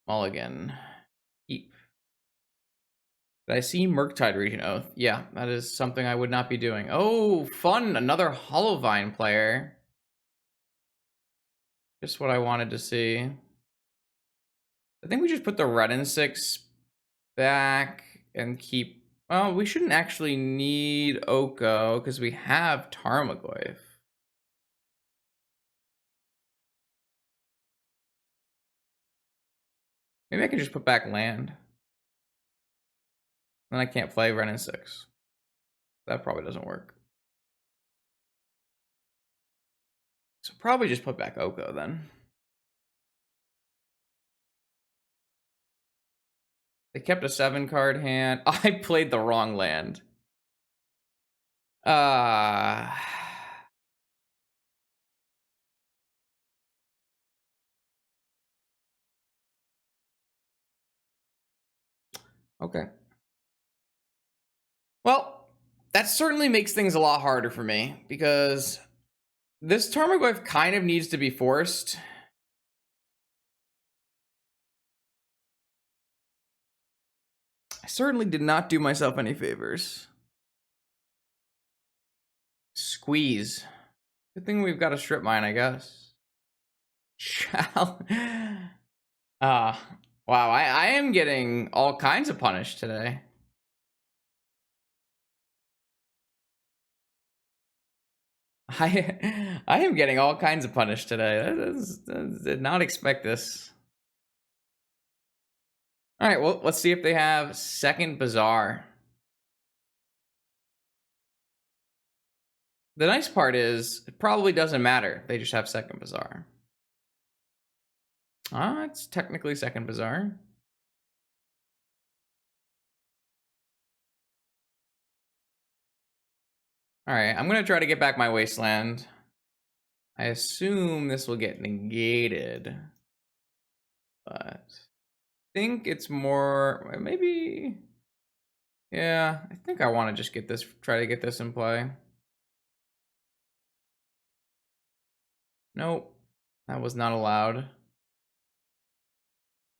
Mulligan. Keep. Did I see Murktide Region Oath? Yeah, that is something I would not be doing. Oh, fun! Another Hollowvine player. Just what I wanted to see. I think we just put the red and 6 back and keep. Well, we shouldn't actually need Oko because we have Tarmogoyf. Maybe I can just put back land. Then I can't play red and 6. That probably doesn't work. So probably just put back Oko then. They kept a 7 card hand. I played the wrong land. Okay. Well, that certainly makes things a lot harder for me because this Tarmogoyf kind of needs to be forced. I certainly did not do myself any favors. Squeeze. Good thing we've got a strip mine, I guess. Wow, I am getting all kinds of punished today. I am getting all kinds of punished today. Did not expect this. All right, well, let's see if they have second Bazaar. The nice part is it probably doesn't matter. They just have second Bazaar. It's technically second Bazaar. All right, I'm going to try to get back my Wasteland. I assume this will get negated. But I think it's more, maybe, yeah, I think I want to just get this, try to get this in play. Nope, that was not allowed.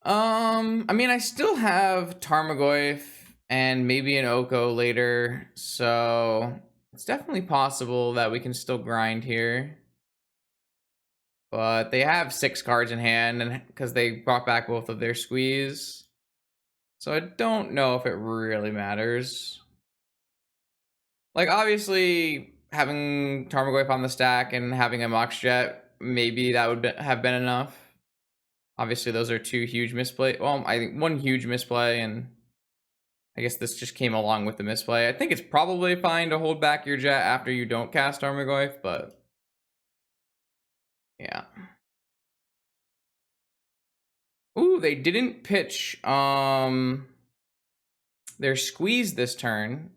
I mean, I still have Tarmogoyf and maybe an Oko later, so it's definitely possible that we can still grind here. But they have 6 cards in hand, and because they brought back both of their squeeze, so I don't know if it really matters. Like, obviously, having Tarmogoyf on the stack and having a Mox Jet, maybe that would have been enough. Obviously, those are 2 huge misplay. Well, I think 1 huge misplay, and I guess this just came along with the misplay. I think it's probably fine to hold back your Jet after you don't cast Tarmogoyf, but yeah. Ooh, they didn't pitch their squeeze this turn.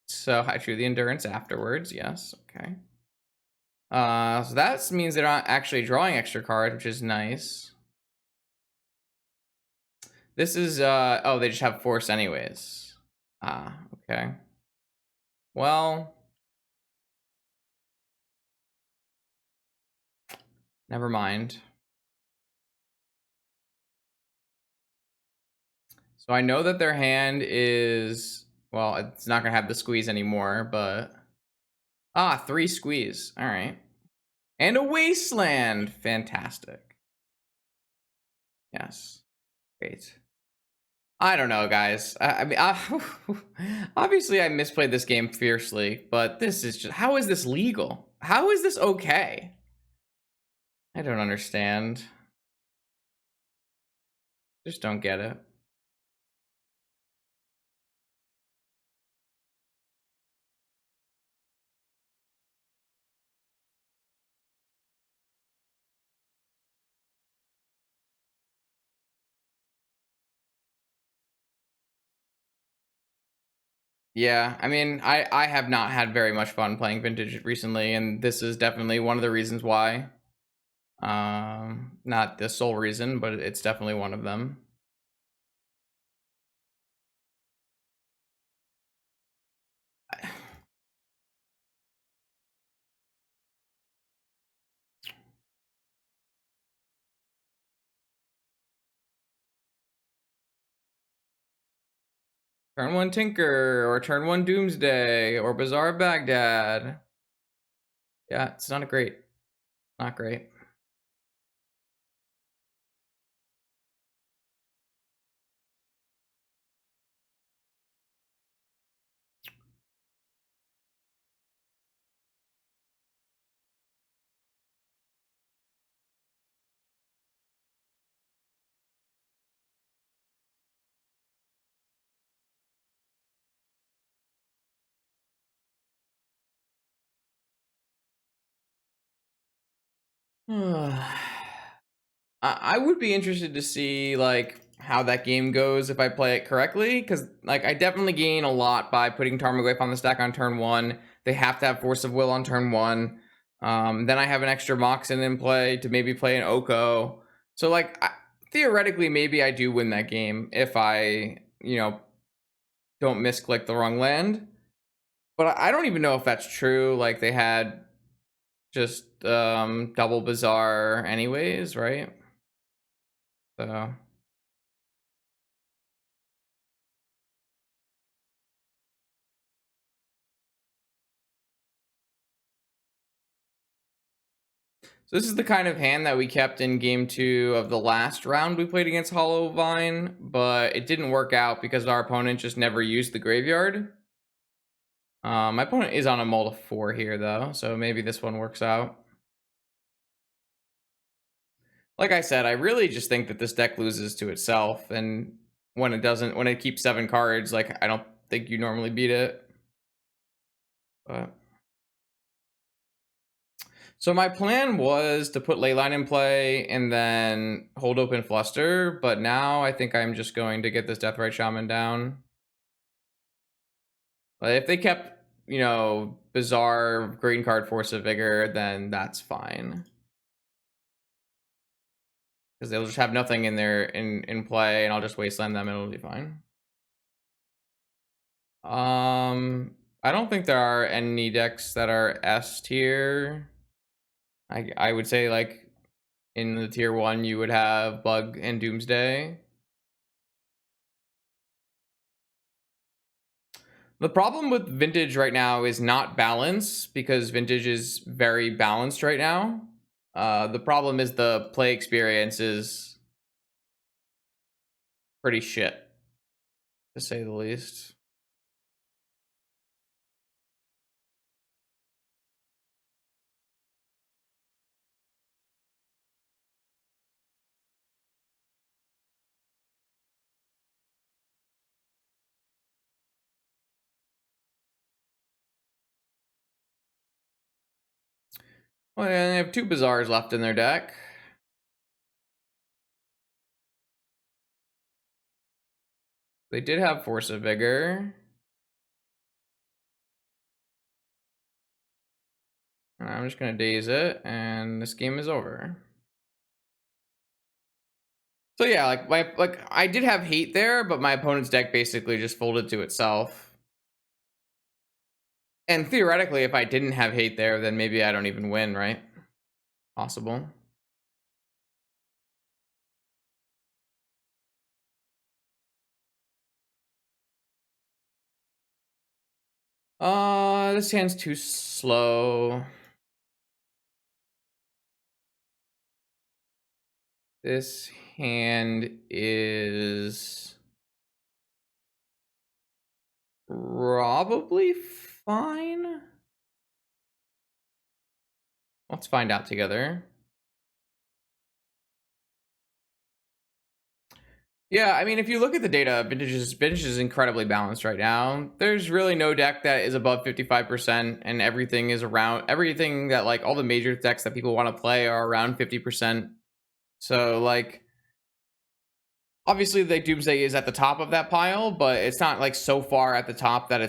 So I drew the endurance afterwards. Yes, okay. So that means they're not actually drawing extra cards, which is nice. This is oh, they just have force anyways. Ah, okay. Well, never mind. So I know that their hand is, well, it's not gonna have the squeeze anymore, but 3 squeeze. All right. And a wasteland. Fantastic. Yes. Great. I don't know, guys. I mean, obviously I misplayed this game fiercely, but this is just, how is this legal? How is this okay? I don't understand. Just don't get it. Yeah, I mean, I have not had very much fun playing Vintage recently, and this is definitely one of the reasons why. Not the sole reason, but it's definitely one of them. Turn 1 Tinker, or turn 1 Doomsday, or Bizarre Baghdad. Yeah, it's not great. Not great. I would be interested to see like how that game goes if I play it correctly, because like I definitely gain a lot by putting Tarmogoyf on the stack on turn 1. They have to have Force of Will on turn 1. Then I have an extra Moxen in play to maybe play an Oko. So like theoretically, maybe I do win that game if I don't misclick the wrong land. But I don't even know if that's true. Like they had just double Bizarre anyways, right? So this is the kind of hand that we kept in game 2 of the last round we played against Hollow Vine, but it didn't work out because our opponent just never used the graveyard. My opponent is on a mull of 4 here though, so maybe this one works out. Like I said, I really just think that this deck loses to itself, and when it doesn't, when it keeps 7 cards, like I don't think you normally beat it. But so my plan was to put Leyline in play and then hold open Fluster, but now I think I'm just going to get this Deathrite Shaman down. But if they kept, Bizarre green card Force of Vigor, then that's fine. Because they'll just have nothing in there in play, and I'll just wasteland them and it'll be fine. I don't think there are any decks that are S tier. I would say like in the tier 1 you would have Bug and Doomsday. The problem with vintage right now is not balance, because vintage is very balanced right now. The problem is the play experience is pretty shit, to say the least. Well, they have 2 Bazaars left in their deck. They did have Force of Vigor. I'm just gonna daze it, and this game is over. So yeah, like I did have hate there, but my opponent's deck basically just folded to itself. And theoretically, if I didn't have hate there, then maybe I don't even win, right? Possible. This hand's too slow. This hand is probably fine. Let's find out together. Yeah, I mean, if you look at the data, vintage is incredibly balanced right now. There's really no deck that is above 55%, and everything is around everything that, like, all the major decks that people want to play are around 50%. So like, obviously the Doomsday is at the top of that pile, but it's not like so far at the top that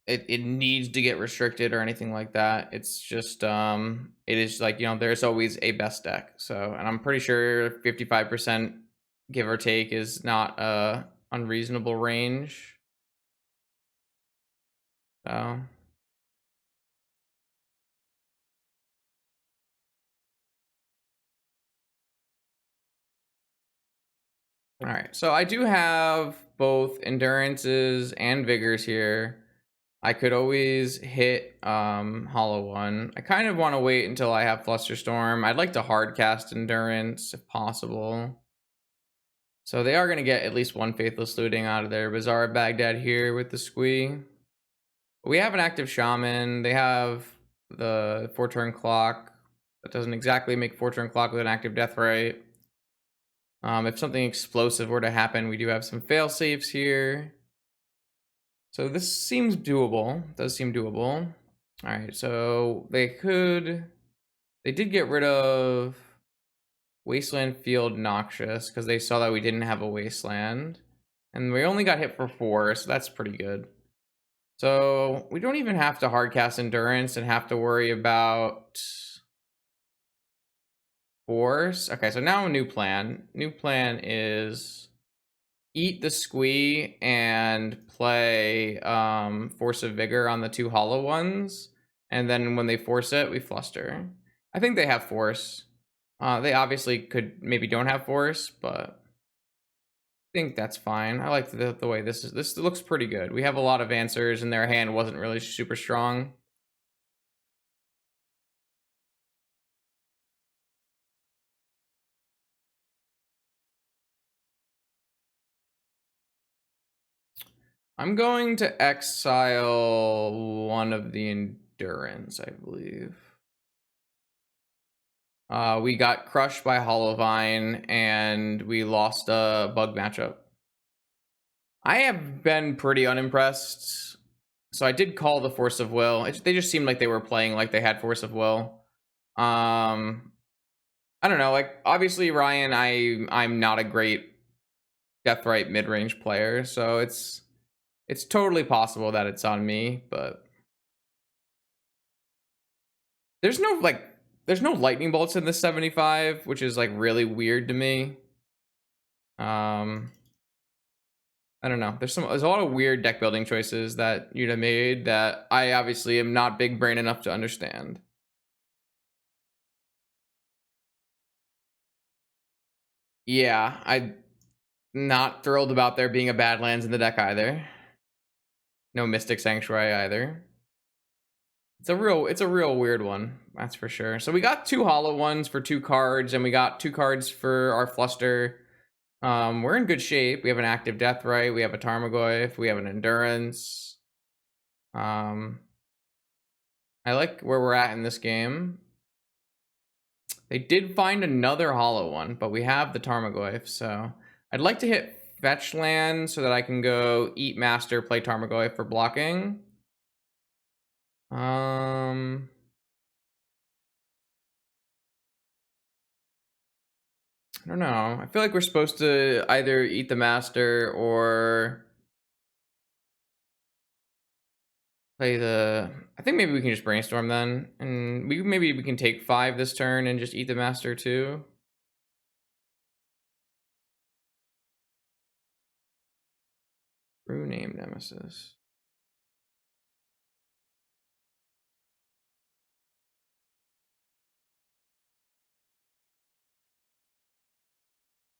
it needs to get restricted or anything like that. It's just it is like, there's always a best deck. So, and I'm pretty sure 55% give or take is not a unreasonable range. So all right. So I do have both endurances and vigors here. I could always hit Hollow One. I kind of want to wait until I have Flusterstorm. I'd like to hard cast Endurance if possible. So they are going to get at least one Faithless Looting out of their Bazaar of Baghdad here with the Squee. We have an active Shaman. They have the 4-turn clock. That doesn't exactly make 4-turn clock with an active Deathrite. If something explosive were to happen, we do have some fail safes here. So this seems doable. Does seem doable. All right, so they did get rid of Wasteland Field Noxious because they saw that we didn't have a Wasteland. And we only got hit for 4, so that's pretty good. So we don't even have to hardcast Endurance and have to worry about Force. Okay, so now a new plan. New plan is eat the Squee and play Force of Vigor on the 2 hollow ones. And then when they force it, we fluster. I think they have Force. They obviously could maybe don't have Force, but I think that's fine. I like the way this looks pretty good. We have a lot of answers, and their hand wasn't really super strong. I'm going to exile one of the Endurance, I believe. We got crushed by Hollowvine, and we lost a bug matchup. I have been pretty unimpressed. So I did call the Force of Will. They just seemed like they were playing like they had Force of Will. I don't know. Like, obviously, Ryan, I'm not a great Deathrite mid-range player, so it's totally possible that it's on me, but there's no lightning bolts in this 75, which is like really weird to me. I don't know. There's a lot of weird deck building choices that you'd have made that I obviously am not big brain enough to understand. Yeah, I'm not thrilled about there being a Badlands in the deck either. No Mystic Sanctuary either. It's a real weird one, that's for sure. So we got 2 hollow ones for 2 cards, and we got 2 cards for our Fluster. We're in good shape. We have an active Deathrite, we have a Tarmogoyf, we have an Endurance. I like where we're at in this game. They did find another hollow one, but we have the Tarmogoyf, so I'd like to hit fetch land so that I can go eat Master, play Tarmogoyf for blocking. I don't know. I feel like we're supposed to either eat the Master or play the... I think maybe we can just brainstorm then, and maybe we can take 5 this turn and just eat the Master too. True name Nemesis.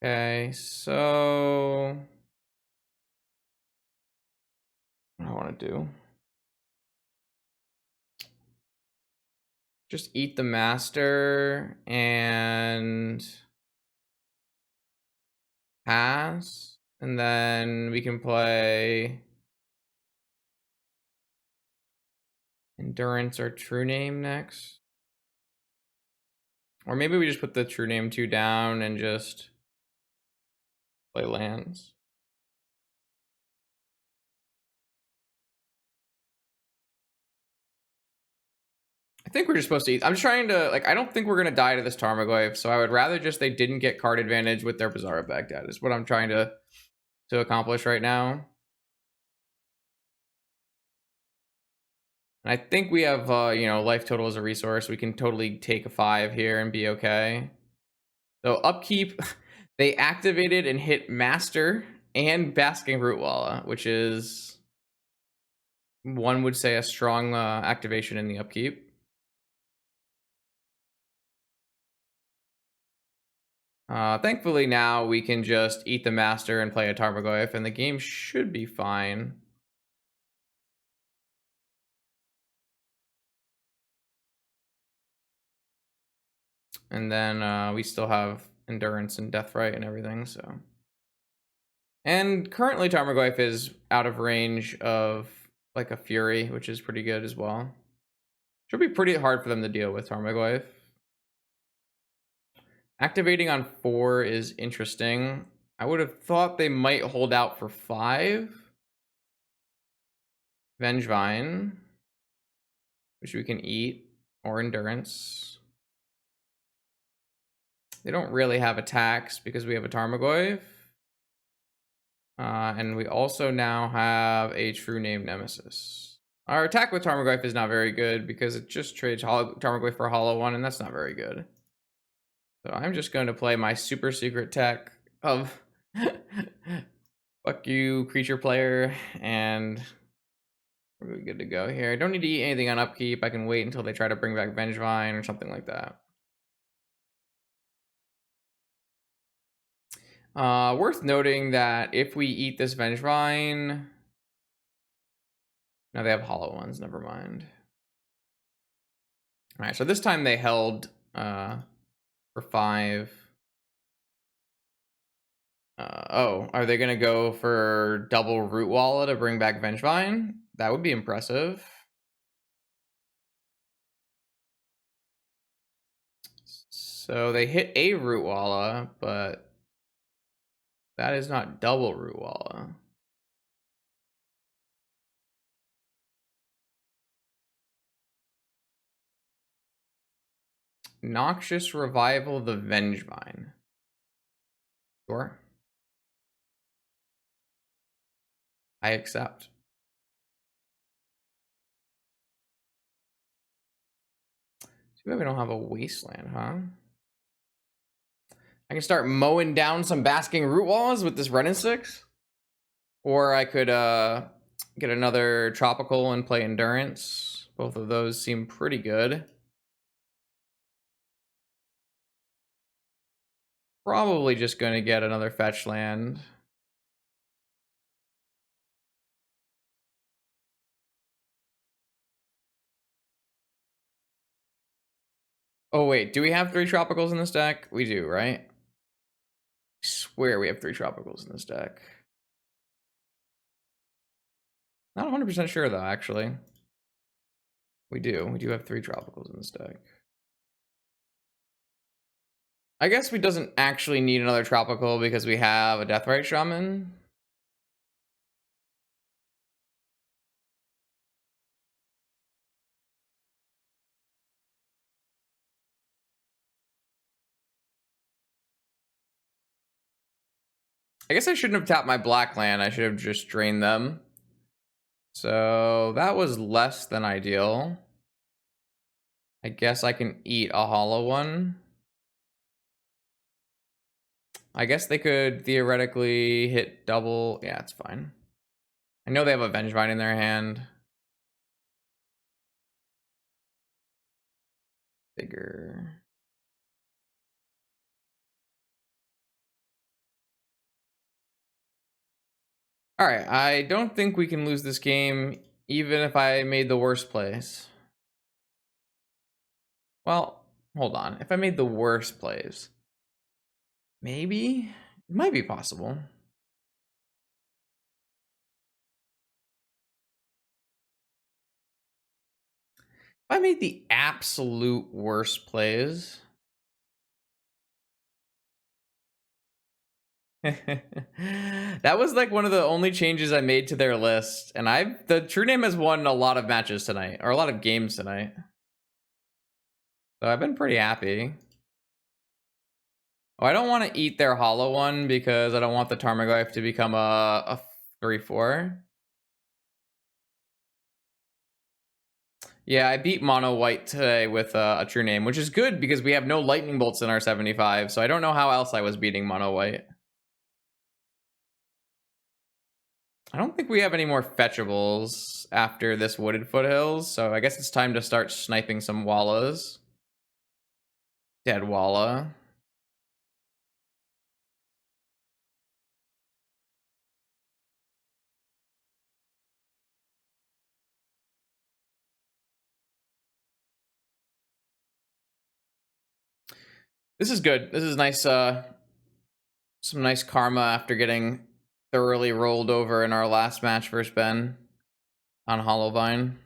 Okay, so what do I want to do? Just eat the Master and pass, and then we can play Endurance or True Name next. Or maybe we just put the True Name 2 down and just play lands. I think we're just supposed to eat. I'm just trying to, like, I don't think we're going to die to this Tarmogoyf, so I would rather just they didn't get card advantage with their Bazaar of Baghdad is what I'm trying to accomplish right now. And I think we have, life total as a resource. We can totally take a 5 here and be okay. So upkeep, they activated and hit Master and Basking Rootwalla, which is, one would say, a strong activation in the upkeep. Thankfully now we can just eat the Master and play a Tarmogoyf, and the game should be fine. And then we still have Endurance and Deathrite and everything, so. And currently Tarmogoyf is out of range of like a Fury, which is pretty good as well. Should be pretty hard for them to deal with Tarmogoyf. Activating on 4 is interesting. I would have thought they might hold out for 5. Vengevine, which we can eat, or Endurance. They don't really have attacks because we have a Tarmogoyf. And we also now have a True Name Nemesis. Our attack with Tarmogoyf is not very good because it just trades Tarmogoyf for a hollow one, and that's not very good. So I'm just going to play my super secret tech of fuck you, creature player, and we're good to go here. I don't need to eat anything on upkeep. I can wait until they try to bring back Vengevine or something like that. Worth noting that if we eat this Vengevine... No, they have hollow ones. Never mind. All right, so this time they held for 5. Oh, are they going to go for double Rootwalla to bring back Vengevine? That would be impressive. So they hit a Rootwalla, but that is not double Rootwalla. Noxious Revival the Vengevine. Sure. I accept. Too bad we don't have a Wasteland, huh? I can start mowing down some Basking Rootwallas with this Ren and 6. Or I could get another Tropical and play Endurance. Both of those seem pretty good. Probably just going to get another fetch land. Oh, wait. Do we have 3 tropicals in this deck? We do, right? I swear we have 3 tropicals in this deck. Not 100% sure, though, actually. We do. We do have 3 tropicals in this deck. I guess we doesn't actually need another tropical because we have a Deathrite Shaman. I guess I shouldn't have tapped my black land. I should have just drained them. So that was less than ideal. I guess I can eat a hollow one. I guess they could theoretically hit double. Yeah, it's fine. I know they have a Vengevine in their hand. Bigger. All right, I don't think we can lose this game, even if I made the worst plays. Well, hold on. If I made the worst plays, maybe it might be possible. If I made the absolute worst plays. That was like one of the only changes I made to their list, and the True Name has won a lot of matches tonight, or a lot of games tonight. So I've been pretty happy. Oh, I don't want to eat their hollow one because I don't want the Tarmogoyf to become a 3/4. Yeah, I beat mono white today with a True Name, which is good because we have no lightning bolts in our 75, so I don't know how else I was beating mono white. I don't think we have any more fetchables after this Wooded Foothills, so I guess it's time to start sniping some Wallas. Dead Walla. This is good. This is nice, some nice karma after getting thoroughly rolled over in our last match versus Ben on Hollowvine.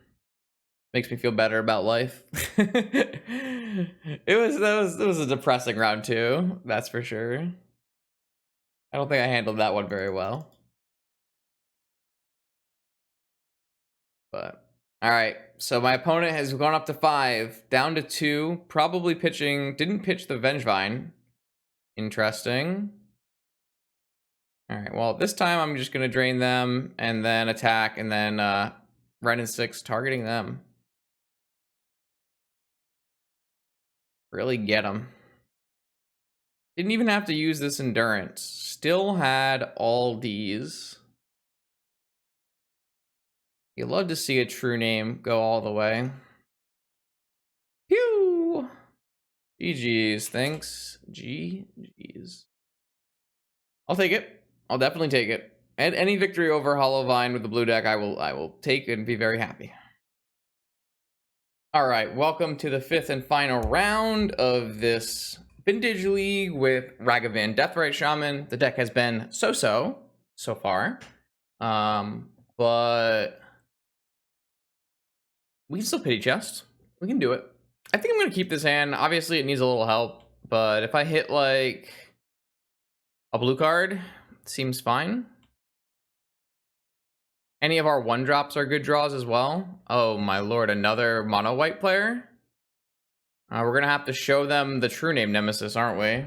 Makes me feel better about life. It was a depressing round 2, that's for sure. I don't think I handled that one very well. But all right, so my opponent has gone up to 5, down to 2, probably didn't pitch the Vengevine. Interesting. All right, well, this time I'm just gonna drain them and then attack, and then Ren and 6 targeting them. Really get them. Didn't even have to use this endurance. Still had all these. You love to see a True Name go all the way. Pew! GG's, thanks. GG's. I'll take it. I'll definitely take it. And any victory over Hollowvine with the blue deck, I will take and be very happy. All right, welcome to the 5th and final round of this Vintage League with Ragavan Deathrite Shaman. The deck has been so far. But we can still pity chest. We can do it. I think I'm going to keep this hand. Obviously, it needs a little help, but if I hit like a blue card, it seems fine. Any of our 1-drops are good draws as well. Oh my lord, another mono white player. We're going to have to show them the True Name Nemesis, aren't we?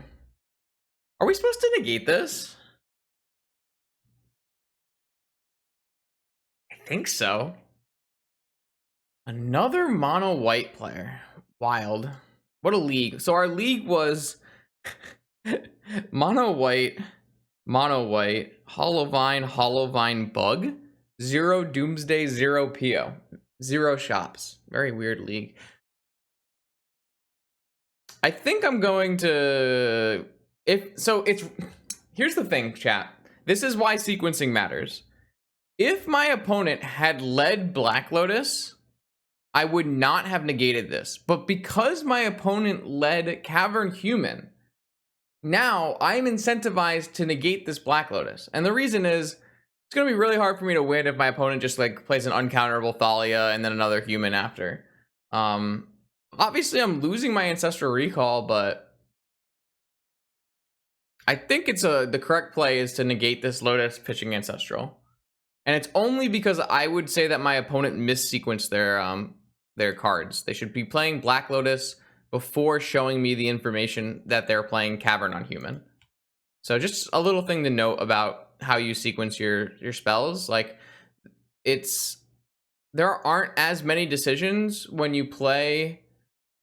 Are we supposed to negate this? I think so. Another mono white player. Wild. What a league. So our league was mono white, Hollowvine bug, 0 Doomsday, 0 PO, 0 shops. Very weird league. I think I'm going to here's the thing, chat. This is why sequencing matters. If my opponent had led Black Lotus, I would not have negated this. But because my opponent led Cavern Human, now I'm incentivized to negate this Black Lotus. And the reason is, it's going to be really hard for me to win if my opponent just like plays an uncounterable Thalia and then another human after. Obviously I'm losing my Ancestral Recall, but I think it's the correct play is to negate this Lotus pitching Ancestral. And it's only because I would say that my opponent missequenced their cards. They should be playing Black Lotus before showing me the information that they're playing Cavern on Human. So just a little thing to note about how you sequence your spells. Like, there aren't as many decisions when you play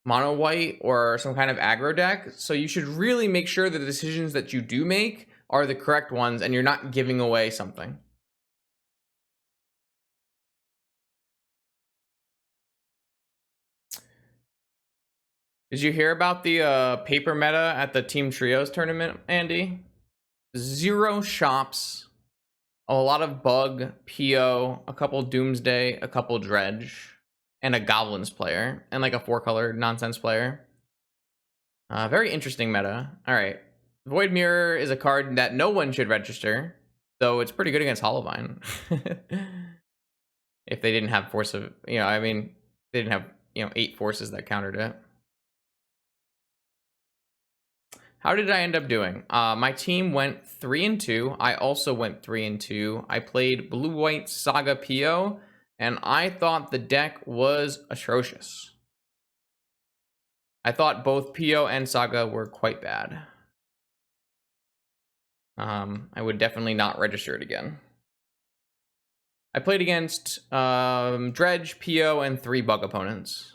mono white or some kind of aggro deck, so you should really make sure that the decisions that you do make are the correct ones and you're not giving away something. Did you hear about the paper meta at the Team Trios tournament, Andy? 0 shops, a lot of bug, PO, a couple Doomsday, a couple Dredge, and a Goblins player, and like a 4-color nonsense player. Very interesting meta. All right. Void Mirror is a card that no one should register, though it's pretty good against Hollowvine. If they didn't have force of, I mean, they didn't have, 8 forces that countered it. How did I end up doing? My team went 3-2. I also went 3-2. I played blue-white Saga PO, and I thought the deck was atrocious. I thought both PO and Saga were quite bad. I would definitely not register it again. I played against Dredge, PO, and 3 bug opponents.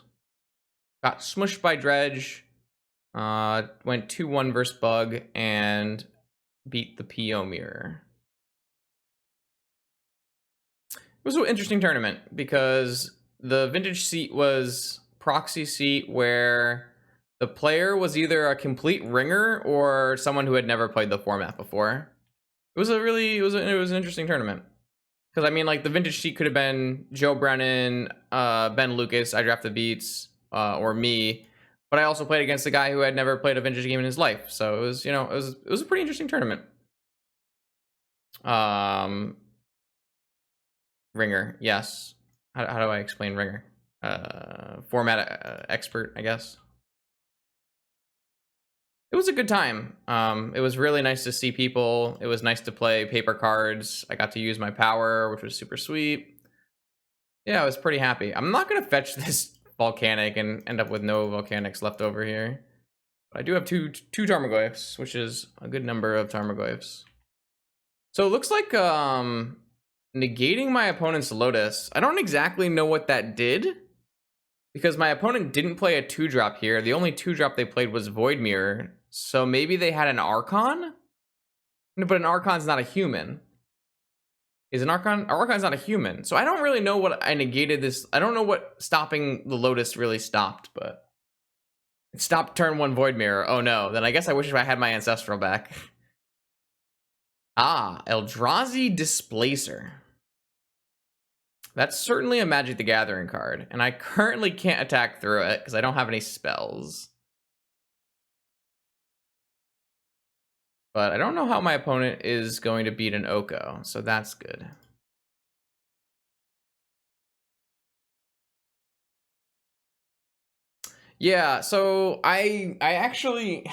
Got smushed by Dredge. Went 2-1 versus bug and beat the PO mirror. It was an interesting tournament because the vintage seat was proxy seat where the player was either a complete ringer or someone who had never played the format before. It was an interesting tournament. Because, I mean, like, the vintage sheet could have been Joe Brennan, Ben Lucas, I Draft the Beats, or me. But I also played against a guy who had never played a vintage game in his life. So it was, it was a pretty interesting tournament. Ringer, yes. How do I explain Ringer? Format expert, I guess. It was a good time. It was really nice to see people. It was nice to play paper cards. I got to use my power, which was super sweet. Yeah, I was pretty happy. I'm not going to fetch this volcanic and end up with no volcanics left over here. But I do have two Tarmogoyfs, which is a good number of Tarmogoyfs. So it looks like negating my opponent's Lotus. I don't exactly know what that did, because my opponent didn't play a 2-drop here. The only 2-drop they played was Void Mirror. So maybe they had an Archon? No, but an Archon's not a human. Is an Archon? Archon's not a human. So I don't really know what I negated this. I don't know what stopping the Lotus really stopped, but it stopped turn 1 Void Mirror. Oh no, then I guess I wish I had my Ancestral back. Eldrazi Displacer. That's certainly a Magic the Gathering card, and I currently can't attack through it because I don't have any spells. But I don't know how my opponent is going to beat an Oko, so that's good. Yeah, so I actually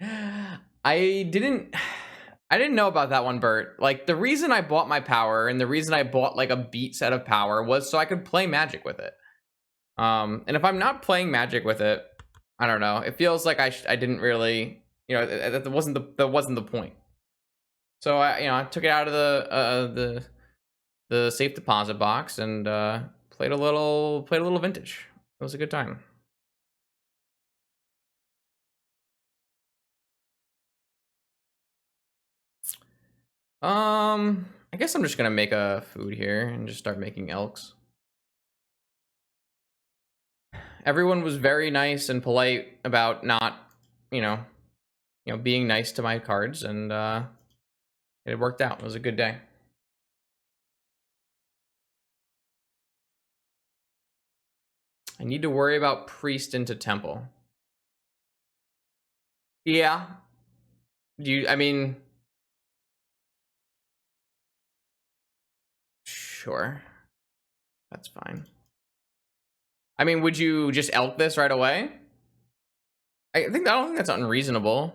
I didn't know about that one, Bert. Like, the reason I bought my power and the reason I bought like a beat set of power was so I could play Magic with it. And if I'm not playing Magic with it, I don't know. It feels like I didn't really, that wasn't the point. So I took it out of the safe deposit box and played a little vintage. It was a good time. I guess I'm just gonna make a food here and just start making elks. Everyone was very nice and polite about not, being nice to my cards, and it worked out. It was a good day. I need to worry about priest into temple. Yeah. I mean, sure. That's fine. I mean, would you just elk this right away? I don't think that's unreasonable.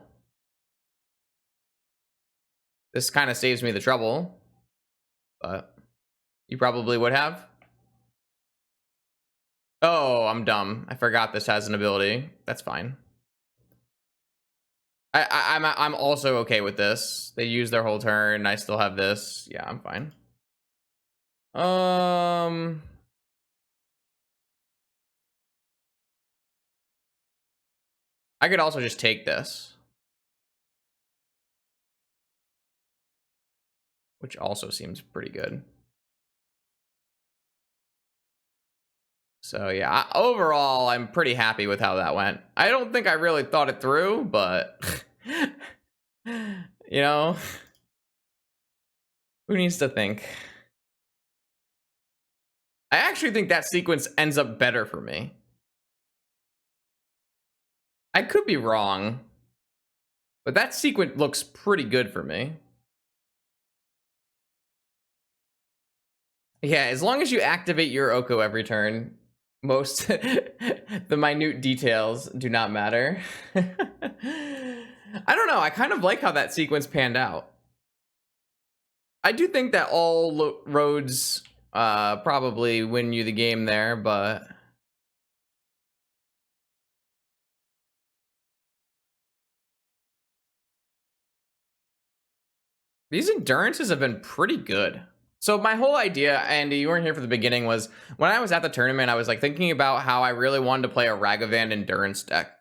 This kind of saves me the trouble, but you probably would have. Oh, I'm dumb. I forgot this has an ability. That's fine. I'm also okay with this. They use their whole turn. I still have this. Yeah, I'm fine. I could also just take this, which also seems pretty good. So yeah, overall, I'm pretty happy with how that went. I don't think I really thought it through, but you know, who needs to think? I actually think that sequence ends up better for me. I could be wrong, but that sequence looks pretty good for me. Yeah, as long as you activate your Oko every turn, most the minute details do not matter. I don't know. I kind of like how that sequence panned out. I do think that all roads probably win you the game there, but these endurances have been pretty good. So my whole idea, Andy, you weren't here for the beginning, was when I was at the tournament, I was like thinking about how I really wanted to play a Ragavan endurance deck.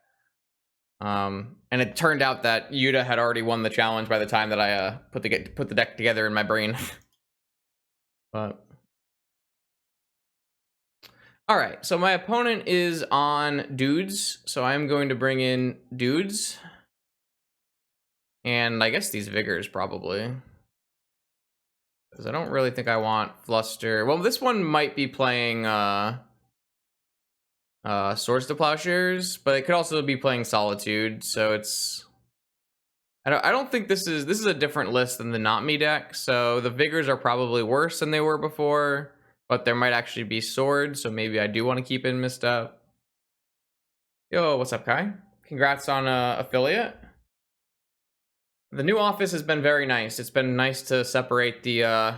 And it turned out that Yuta had already won the challenge by the time that I put the deck together in my brain. But all right, so my opponent is on dudes, so I'm going to bring in dudes, and I guess these vigors probably, because I don't really think I want fluster. Well, this one might be playing swords to plowshares, but it could also be playing solitude, so it's I don't think this is a different list than the not me deck, so the vigors are probably worse than they were before, but there might actually be swords, so maybe I do want to keep in misstep. Yo, what's up, Kai? Congrats on affiliate. The new office has been very nice. It's been nice to separate the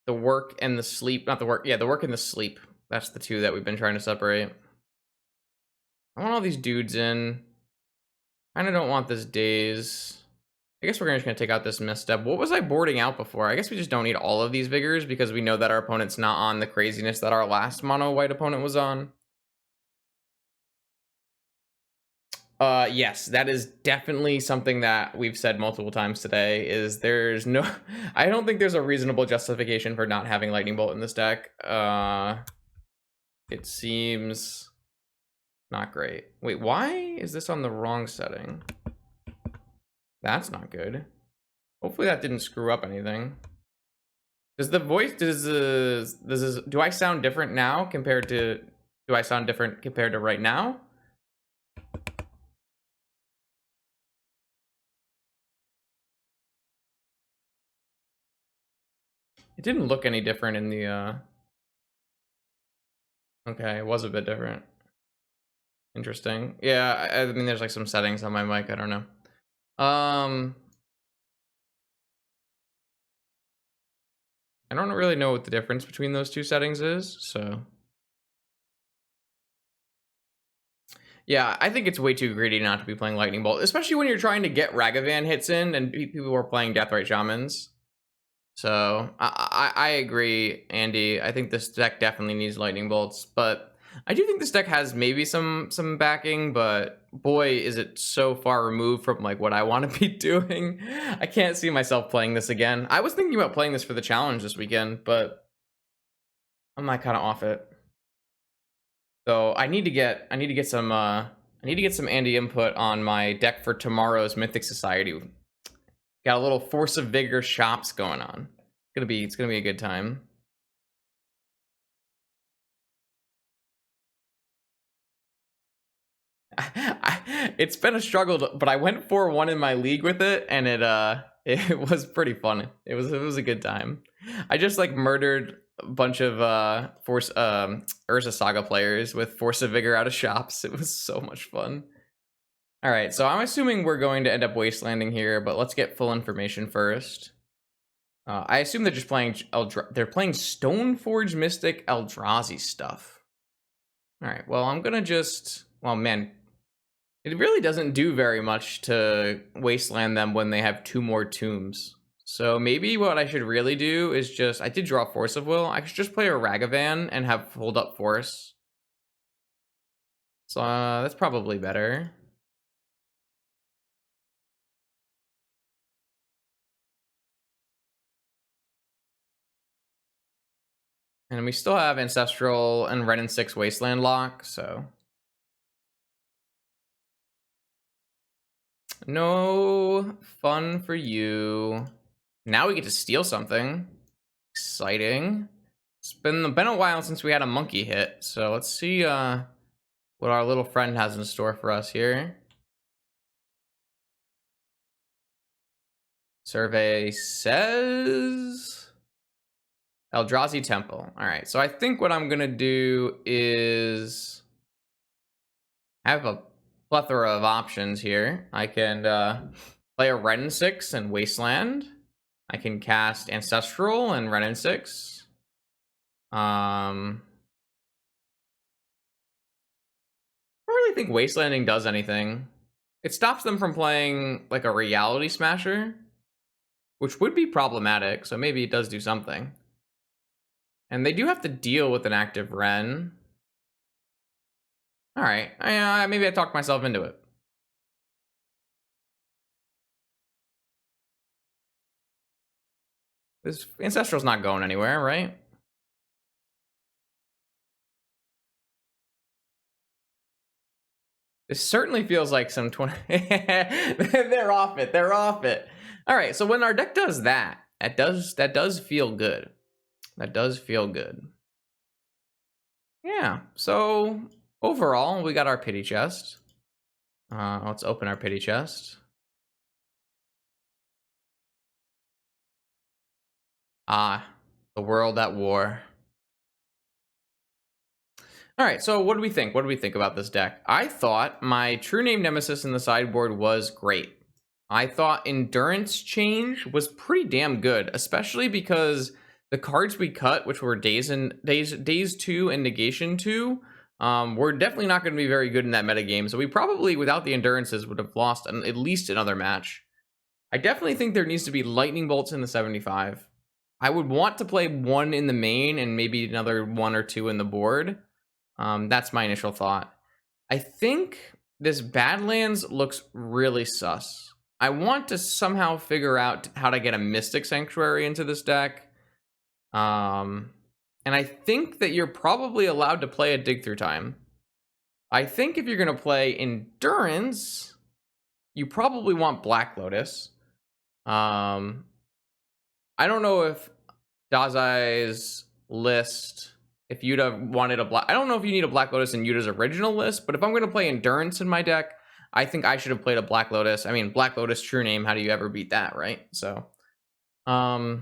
work and the sleep, not the work, yeah, the work and the sleep. That's the two that we've been trying to separate. I want all these dudes in. Kind of don't want this days. I guess we're just going to take out this misstep. What was I boarding out before? I guess we just don't need all of these vigors because we know that our opponent's not on the craziness that our last mono white opponent was on. Yes, that is definitely something that we've said multiple times today, is there's no, I don't think there's a reasonable justification for not having Lightning Bolt in this deck. It seems not great. Wait, why is this on the wrong setting? That's not good. Hopefully that didn't screw up anything. Does the voice, do I sound different now compared to, do I sound different compared to right now? It didn't look any different in the, okay, it was a bit different. Interesting. Yeah, I mean, there's like some settings on my mic, I don't know. I don't really know what the difference between those two settings is, so. Yeah, I think it's way too greedy not to be playing Lightning Bolt, especially when you're trying to get Ragavan hits in and people are playing Deathrite Shamans. So I agree, Andy. I think this deck definitely needs Lightning Bolts, but I do think this deck has maybe some backing, but boy, is it so far removed from like what I want to be doing. I can't see myself playing this again. I was thinking about playing this for the challenge this weekend, but I'm not kind of off it. So I need to get some Andy input on my deck for tomorrow's Mythic Society. Got a little Force of Vigor shops going on. It's gonna be a good time. It's been a struggle, but I went 4-1 in my league with it, and it was pretty fun. It was a good time. I just like murdered a bunch of Force Urza Saga players with Force of Vigor out of shops. It was so much fun. All right, so I'm assuming we're going to end up wastelanding here, but let's get full information first. I assume they're just playing they're playing Stoneforge Mystic Eldrazi stuff. All right, well, I'm gonna just, well, man, it really doesn't do very much to wasteland them when they have 2 more tombs. So maybe what I should really do is just, I did draw Force of Will. I should just play a Ragavan and have hold up Force. So that's probably better. And we still have Ancestral and Red and 6 Wasteland lock, so no fun for you. Now we get to steal something. Exciting. It's been a while since we had a monkey hit, so let's see what our little friend has in store for us here. Survey says Eldrazi Temple. All right, so I think what I'm gonna do is have a plethora of options here. I can play a Red and 6 and Wasteland. I can cast Ancestral and Red and 6. I don't really think Wastelanding does anything. It stops them from playing like a Reality Smasher, which would be problematic, so maybe it does do something. And they do have to deal with an active Ren. All right, maybe I talked myself into it. This Ancestral's not going anywhere, right? This certainly feels like some 20. They're off it. They're off it. All right, so when our deck does that, that does feel good. That does feel good. Yeah, so overall, we got our pity chest. Let's open our pity chest. The world at war. All right, so what do we think? What do we think about this deck? I thought my True Name Nemesis in the sideboard was great. I thought Endurance Change was pretty damn good, especially because the cards we cut, which were Daze 2 and Negation 2, were definitely not going to be very good in that metagame. So we probably, without the Endurances, would have lost at least another match. I definitely think there needs to be Lightning Bolts in the 75. I would want to play 1 in the main and maybe another 1 or 2 in the board. That's my initial thought. I think this Badlands looks really sus. I want to somehow figure out how to get a Mystic Sanctuary into this deck. And I think that you're probably allowed to play a Dig Through Time. I think if you're going to play Endurance, you probably want Black Lotus. I don't know if Dazai's list, if you'd have wanted a black, I don't know if you need a Black Lotus in Yuta's original list, but if I'm going to play Endurance in my deck, I think I should have played a Black Lotus. I mean, Black Lotus True Name, how do you ever beat that, right? So, yeah,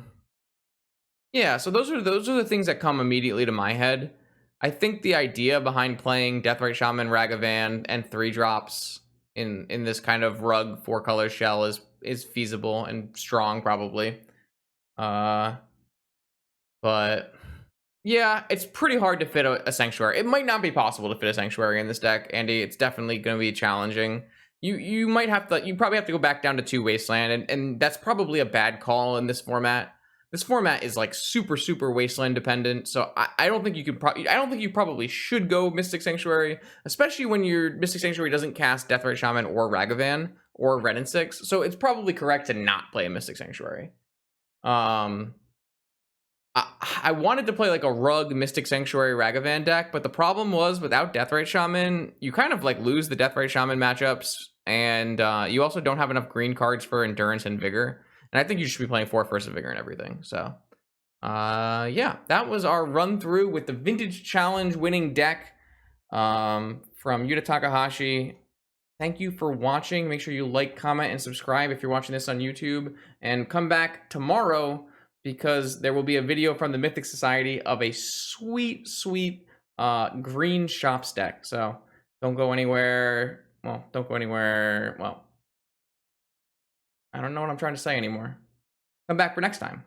so those are the things that come immediately to my head. I think the idea behind playing Deathrite Shaman, Ragavan, and 3-drops in this kind of rug 4-color shell is feasible and strong, probably. But yeah, it's pretty hard to fit a Sanctuary. It might not be possible to fit a Sanctuary in this deck, Andy. It's definitely going to be challenging. You might have to, you probably have to go back down to 2 Wasteland, and that's probably a bad call in this format. This format is like super Wasteland dependent, so I don't think you could. I don't think you probably should go Mystic Sanctuary, especially when your Mystic Sanctuary doesn't cast Deathrite Shaman or Ragavan or Red and 6. So it's probably correct to not play a Mystic Sanctuary. I wanted to play like a rug Mystic Sanctuary Ragavan deck, but the problem was without Deathrite Shaman, you kind of like lose the Deathrite Shaman matchups, and you also don't have enough green cards for Endurance and Vigor. And I think you should be playing 4 Force of Vigor and everything. So, yeah, that was our run through with the Vintage Challenge winning deck from Yuta Takahashi. Thank you for watching. Make sure you like, comment, and subscribe if you're watching this on YouTube. And come back tomorrow because there will be a video from the Mythic Society of a sweet, sweet green shops deck. So don't go anywhere. Well, don't go anywhere. Well, I don't know what I'm trying to say anymore. Come back for next time.